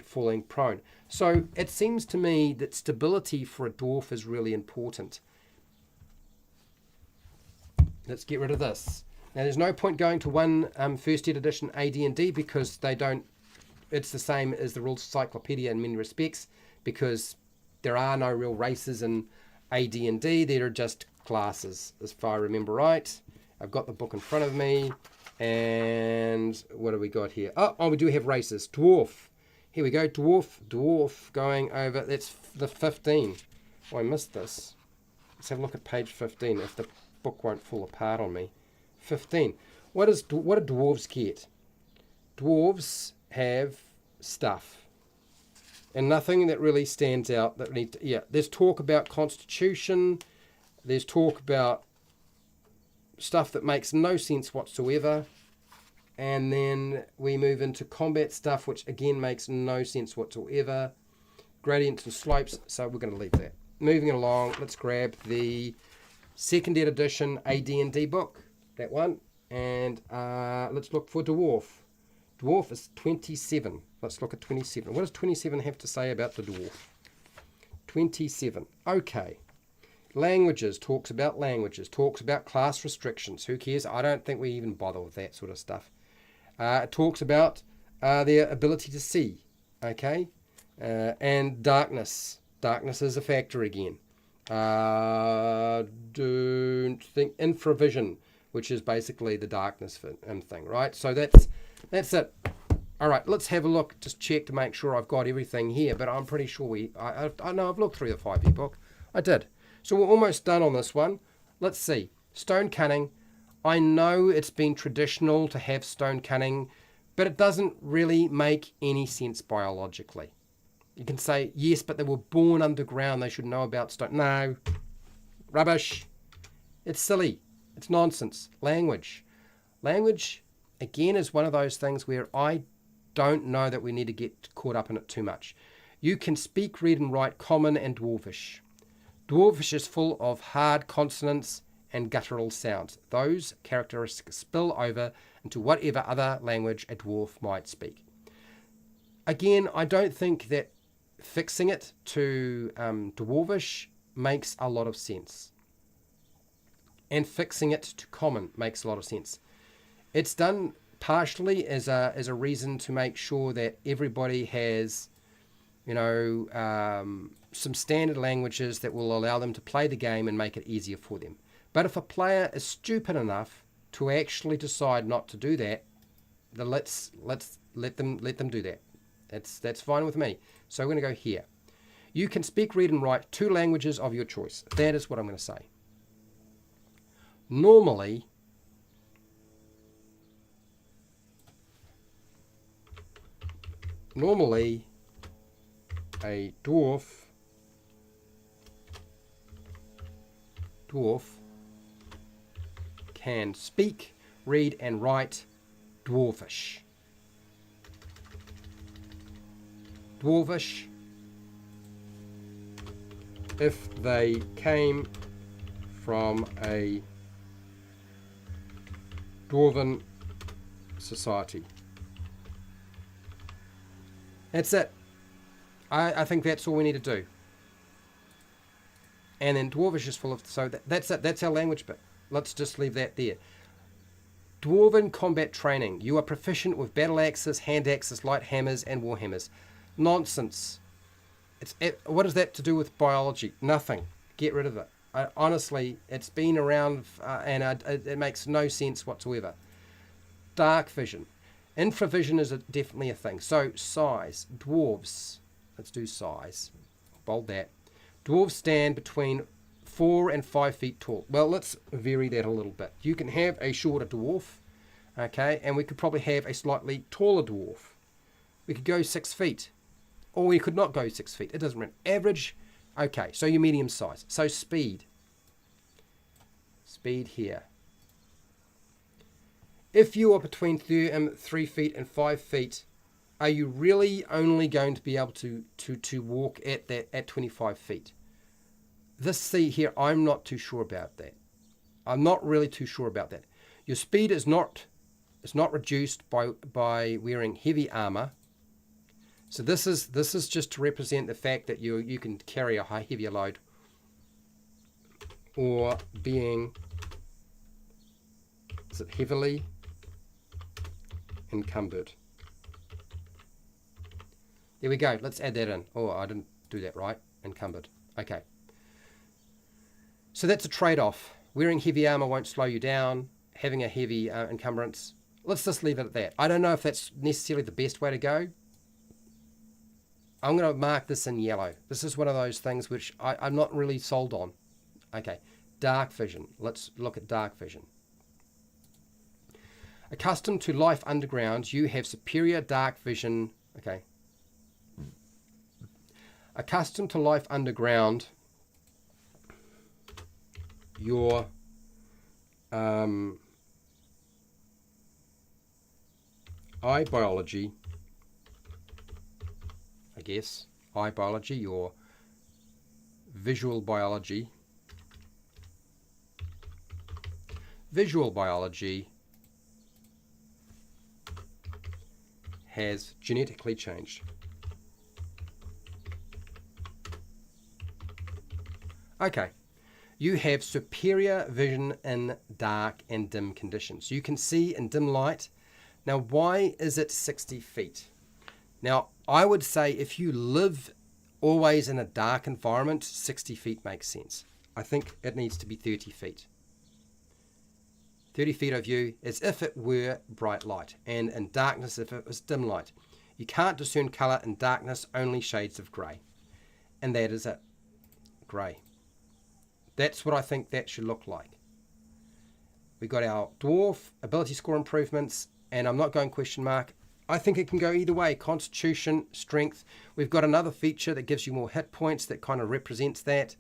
falling prone. So it seems to me that stability for a dwarf is really important. Let's get rid of this. Now, there's no point going to one first ed edition AD&D because they don't. It's the same as the Rules Encyclopedia in many respects because there are no real races in AD&D. There are just classes, as far as I remember right. I've got the book in front of me, and what do we got here? Oh, we do have races. Dwarf. Here we go. Dwarf going over. That's the 15. Oh, I missed this. Let's have a look at page 15 if the book won't fall apart on me. 15. What do dwarves get? Dwarves have stuff. And nothing that really stands out that there's talk about constitution. There's talk about stuff that makes no sense whatsoever. And then we move into combat stuff, which again makes no sense whatsoever. Gradients and slopes, so we're going to leave that. Moving along, let's grab the second ed edition AD&D book, that one. And let's look for dwarf. Dwarf is 27. Let's look at 27. What does 27 have to say about the dwarf? 27. Okay. Languages. Talks about languages. Talks about class restrictions. Who cares? I don't think we even bother with that sort of stuff. It talks about their ability to see. Okay. And darkness. Darkness is a factor again. Don't think infravision, which is basically the darkness thing, right? So that's it. All right, let's have a look. Just check to make sure I've got everything here, but I'm pretty sure I know I've looked through the 5e book. I did. So we're almost done on this one. Let's see. Stone cunning. I know it's been traditional to have stone cunning, but it doesn't really make any sense biologically. You can say, yes, but they were born underground. They should know about stone. No. Rubbish. It's silly. It's nonsense. Language. Language, again, is one of those things where I don't know that we need to get caught up in it too much. You can speak, read, and write Common and Dwarvish. Dwarvish is full of hard consonants and guttural sounds. Those characteristics spill over into whatever other language a dwarf might speak. Again, I don't think that fixing it to Dwarvish makes a lot of sense. And fixing it to Common makes a lot of sense. It's done partially as a reason to make sure that everybody has, some standard languages that will allow them to play the game and make it easier for them. But if a player is stupid enough to actually decide not to do that, then let's let them do that. That's fine with me. So we're going to go here. You can speak, read, and write 2 languages of your choice. That is what I'm going to say. Normally, a dwarf can speak, read, and write Dwarvish. Dwarvish if they came from a dwarven society. That's it. I think that's all we need to do. And then Dwarvish is full of... So that's it. That's our language bit. Let's just leave that there. Dwarven combat training. You are proficient with battle axes, hand axes, light hammers, and war hammers. Nonsense. What is that to do with biology? Nothing. Get rid of it. Honestly, it's been around and it makes no sense whatsoever. Dark vision. Infravision is definitely a thing. So, size. Dwarves. Let's do size. Bold that. Dwarves stand between 4 and 5 feet tall. Well, let's vary that a little bit. You can have a shorter dwarf, okay, and we could probably have a slightly taller dwarf. We could go 6 feet, or we could not go 6 feet. It doesn't matter. Average, okay, so you're medium size. So speed. Speed here. If you are between 3 feet and 5 feet, are you really only going to be able to walk at 25 feet? This C here, I'm not too sure about that. I'm not really too sure about that. Your speed is not reduced by wearing heavy armor. So this is just to represent the fact that you can carry a heavier load, or being Is it heavily encumbered? There we go. Let's add that in. Oh, I didn't do that right. Encumbered. Okay. So that's a trade-off. Wearing heavy armor won't slow you down. Having a heavy encumbrance. Let's just leave it at that. I don't know if that's necessarily the best way to go. I'm going to mark this in yellow. This is one of those things which I'm not really sold on. Okay. Dark vision. Let's look at dark vision. Accustomed to life underground, you have superior dark vision. Okay. Accustomed to life underground, your eye biology, I guess, eye biology, your visual biology, has genetically changed. Okay, you have superior vision in dark and dim conditions. You can see in dim light. Now, why is it 60 feet? Now, I would say if you live always in a dark environment, 60 feet makes sense. I think it needs to be 30 feet. 30 feet of view as if it were bright light, and in darkness if it was dim light. You can't discern colour in darkness, only shades of grey. And that is it. Grey. That's what I think that should look like. We got our dwarf, ability score improvements, and I'm not going question mark. I think it can go either way. Constitution, strength. We've got another feature that gives you more hit points that kind of represents that.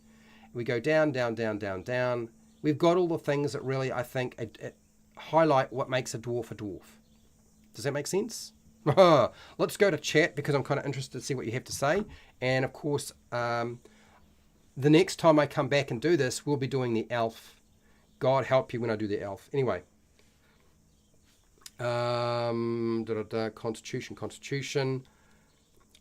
We go down, down, down, down, down. We've got all the things that really, I think, highlight what makes a dwarf a dwarf. Does that make sense? Let's go to chat because I'm kind of interested to see what you have to say. And of course, the next time I come back and do this, we'll be doing the elf. God help you when I do the elf. Anyway. Constitution.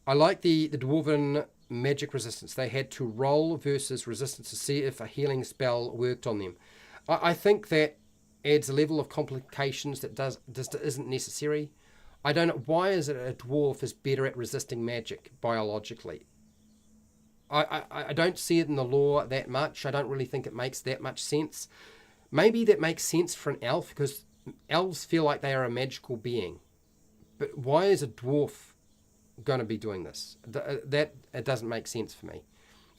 I like the dwarven magic resistance. They had to roll versus resistance to see if a healing spell worked on them. I think that adds a level of complications that just isn't necessary. I don't know. Why is it a dwarf is better at resisting magic biologically? I don't see it in the lore that much. I don't really think it makes that much sense. Maybe that makes sense for an elf because elves feel like they are a magical being. But why is a dwarf going to be doing this? That it doesn't make sense for me.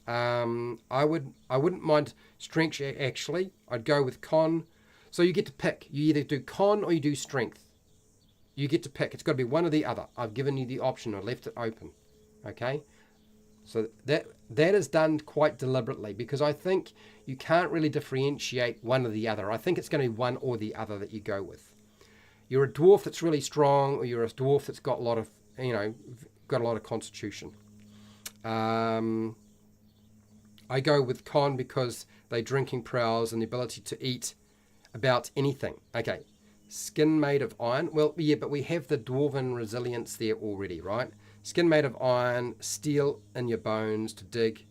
I wouldn't mind strength actually. I'd go with con. So you get to pick. You either do con or you do strength. You get to pick. It's got to be one or the other. I've given you the option. I left it open. Okay. So that is done quite deliberately because I think you can't really differentiate one or the other. I think it's going to be one or the other that you go with. You're a dwarf that's really strong, or you're a dwarf that's got a lot of, got a lot of constitution. I go with con because they drinking prowess and the ability to eat about anything. Okay, skin made of iron. Well, yeah, but we have the dwarven resilience there already, right? Skin made of iron, steel in your bones to dig.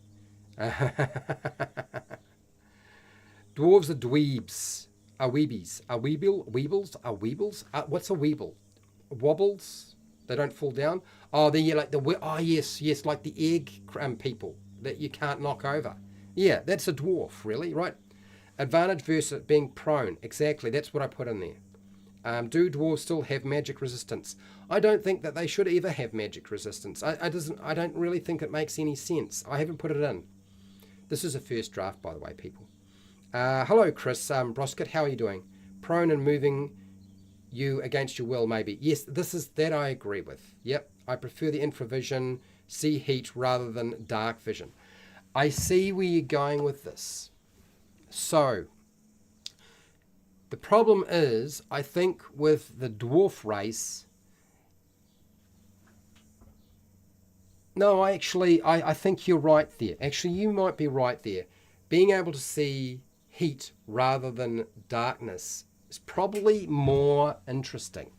Dwarves are dweebs, are weebies, are weebles, are weebles. What's a weeble? Wobbles? They don't fall down. Oh, they're like yes, like the egg people that you can't knock over. Yeah, that's a dwarf, really, right? Advantage versus being prone. Exactly, that's what I put in there. Do dwarves still have magic resistance? I don't think that they should ever have magic resistance. I don't really think it makes any sense. I haven't put it in. This is a first draft, by the way, people. Hello, Chris Broskett. How are you doing? Prone and moving you against your will, maybe. Yes, that I agree with. Yep, I prefer the infravision, see heat rather than dark vision. I see where you're going with this. So, the problem is, I think with the dwarf race, no, I think you're right there. Actually, you might be right there. Being able to see heat rather than darkness is probably more interesting.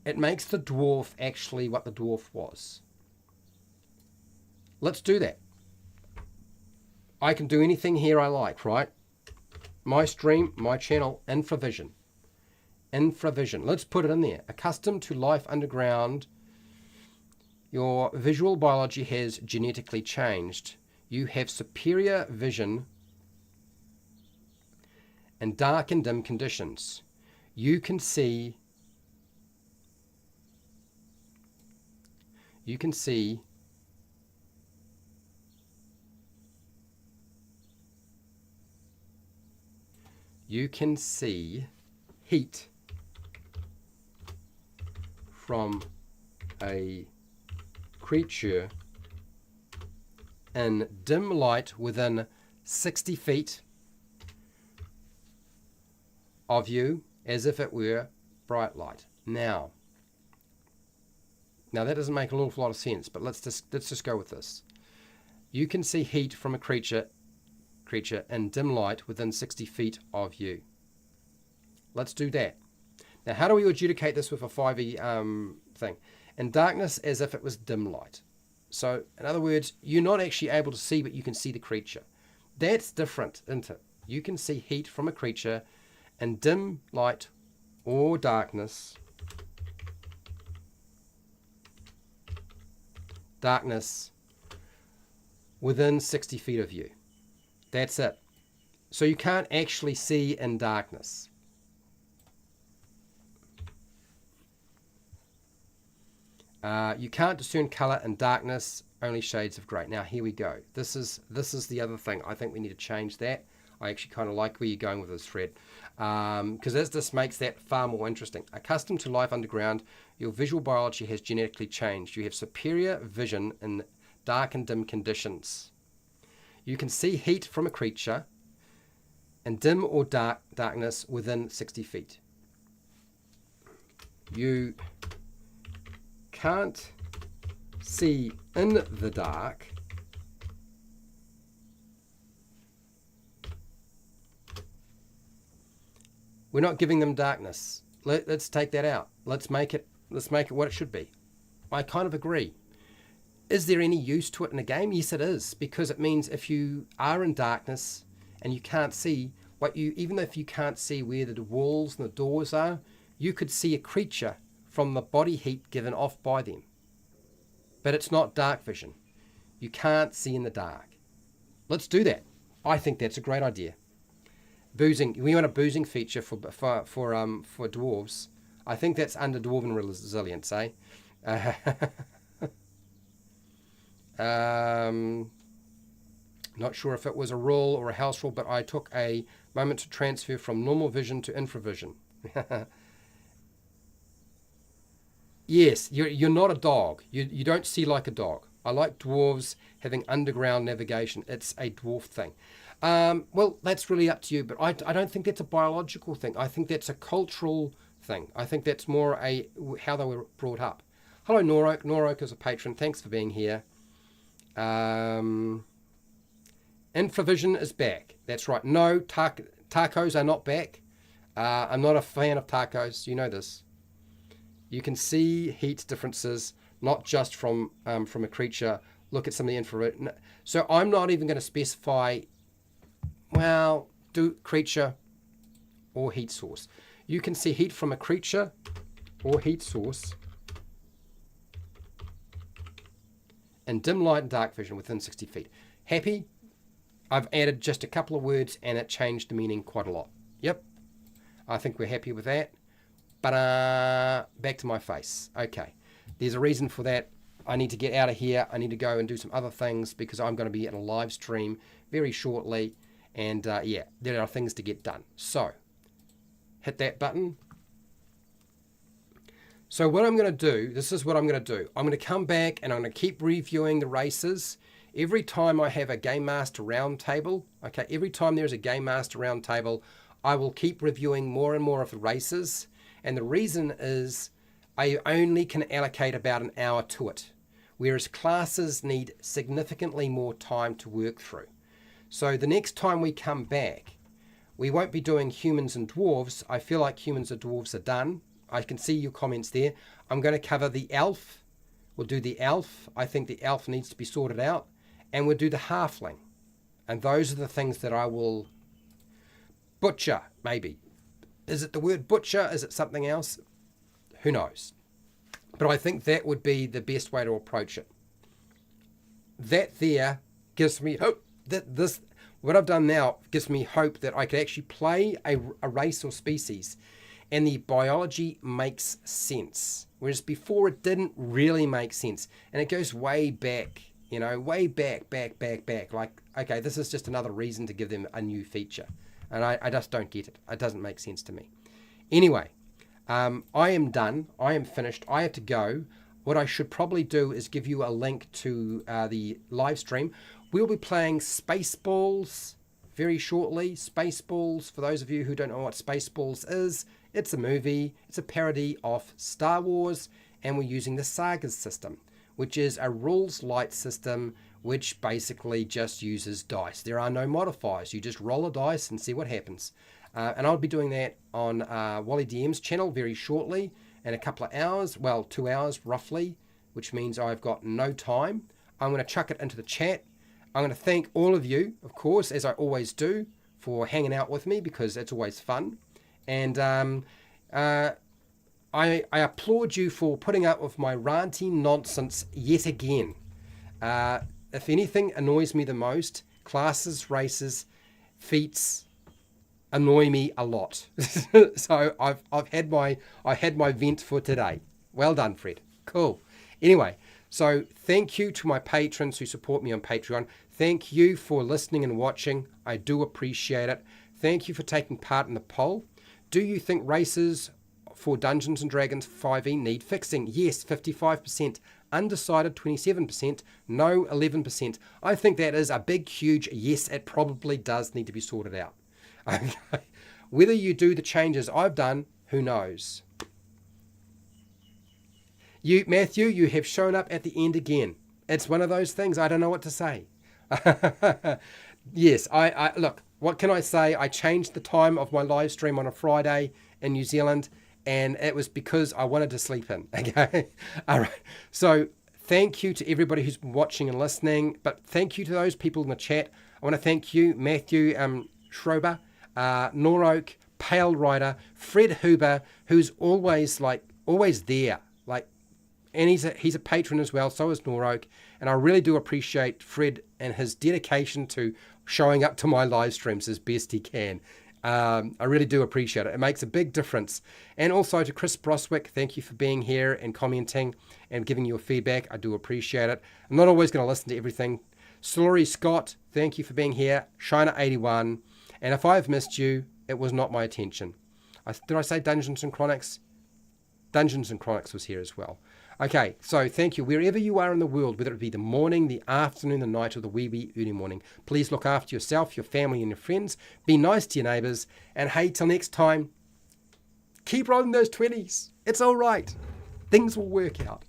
It makes the dwarf actually what the dwarf was. Let's do that. I can do anything here I like, right? My stream, my channel, infravision. Infravision. Let's put it in there. Accustomed to life underground, your visual biology has genetically changed. You have superior vision in dark and dim conditions. You can see heat from a creature in dim light within 60 feet of you as if it were bright light. Now that doesn't make an awful lot of sense, but let's just go with this. You can see heat from a creature in dim light within 60 feet of you. Let's do that. Now, how do we adjudicate this with a 5e thing? In darkness, as if it was dim light. So, in other words, you're not actually able to see, but you can see the creature. That's different, isn't it? You can see heat from a creature in dim light or darkness. Darkness within 60 feet of you. That's it. So you can't actually see in darkness. You can't discern color in darkness, only shades of grey. Now here we go. This is the other thing. I think we need to change that. I actually kind of like where you're going with this, Fred, because this makes that far more interesting. Accustomed to life underground, your visual biology has genetically changed. You have superior vision in dark and dim conditions. You can see heat from a creature in dim or darkness within 60 feet. You can't see in the dark. We're not giving them darkness. Let's take that out. Let's make it what it should be. I kind of agree. Is there any use to it in a game? Yes, it is, because it means if you are in darkness and you can't see, even if you can't see where the walls and the doors are, you could see a creature from the body heat given off by them. But it's not dark vision. You can't see in the dark. Let's do that. I think that's a great idea. Boozing. We want a boozing feature for dwarves. I think that's under dwarven resilience, eh? Not sure if it was a rule or a house rule, but I took a moment to transfer from normal vision to infravision. Yes, you're not a dog. You don't see like a dog. I like dwarves having underground navigation. It's a dwarf thing. Well, that's really up to you, but I don't think that's a biological thing. I think that's a cultural thing. I think that's more how they were brought up. Hello, Norok. Norok is a patron. Thanks for being here. Infravision is back. That's right. No, tacos are not back. I'm not a fan of tacos. You know this. You can see heat differences, not just from a creature. Look at some of the infrared. So I'm not even going to specify, well, do creature or heat source. You can see heat from a creature or heat source in dim light and dark vision within 60 feet. Happy? I've added just a couple of words and it changed the meaning quite a lot. Yep. I think we're happy with that. But back to my face. Okay. There's a reason for that. I need to get out of here. I need to go and do some other things because I'm going to be in a live stream very shortly. And yeah, there are things to get done. So, hit that button. So what I'm going to do, this is what I'm going to do. I'm going to come back and I'm going to keep reviewing the races. Every time I have a Game Master Roundtable, okay, every time there's a Game Master Roundtable, I will keep reviewing more and more of the races. And the reason is I only can allocate about an hour to it, whereas classes need significantly more time to work through. So the next time we come back, we won't be doing humans and dwarves. I feel like humans and dwarves are done. I can see your comments there. I'm going to cover the elf. We'll do the elf. I think the elf needs to be sorted out. And we'll do the halfling. And those are the things that I will butcher, maybe. Is it the word butcher? Is it something else? Who knows? But I think that would be the best way to approach it. That there gives me hope that this, what I've done now, gives me hope that I could actually play a race or species and the biology makes sense. Whereas before it didn't really make sense. And it goes way back, you know, way back. Like, okay, this is just another reason to give them a new feature. And I just don't get it. It doesn't make sense to me. Anyway, I am done. I am finished. I have to go. What I should probably do is give you a link to the live stream. We'll be playing Spaceballs very shortly. Spaceballs, for those of you who don't know what Spaceballs is, it's a movie. It's a parody of Star Wars, and we're using the Sagas system, which is a rules light system which basically just uses dice. There are no modifiers. You just roll a dice and see what happens. And I'll be doing that on Wally DM's channel very shortly in a couple of hours, well, 2 hours roughly, which means I've got no time. I'm going to chuck it into the chat. I'm going to thank all of you, of course, as I always do, for hanging out with me because it's always fun. And I applaud you for putting up with my ranty nonsense yet again. If anything annoys me the most, classes, races, feats annoy me a lot. So I had my vent for today. Well done, Fred. Cool. Anyway, so thank you to my patrons who support me on Patreon. Thank you for listening and watching. I do appreciate it. Thank you for taking part in the poll. Do you think races for Dungeons & Dragons 5e need fixing? Yes, 55%. Undecided, 27%. No, 11%. I think that is a big, huge yes, it probably does need to be sorted out. Okay. Whether you do the changes I've done, who knows? You, Matthew, you have shown up at the end again. It's one of those things. I don't know what to say. Yes, I look, what can I say? I changed the time of my live stream on a Friday in New Zealand, and it was because I wanted to sleep in. Okay. All right. So thank you to everybody who's been watching and listening, but thank you to those people in the chat. I want to thank you, Matthew Schrober, Noroak, Pale Rider, Fred Huber, who's always there. And he's a patron as well, so is Noroak. And I really do appreciate Fred and his dedication to showing up to my live streams as best he can. I really do appreciate it. It makes a big difference. And also to Chris Broswick, thank you for being here and commenting and giving your feedback. I do appreciate it. I'm not always going to listen to everything. Slory Scott, thank you for being here. Shiner81. And if I've missed you, it was not my intention. Did I say Dungeons and Chronics? Dungeons and Chronics was here as well. Okay, so thank you. Wherever you are in the world, whether it be the morning, the afternoon, the night, or the wee early morning, please look after yourself, your family, and your friends. Be nice to your neighbours. And hey, till next time, keep rolling those 20s. It's all right. Things will work out.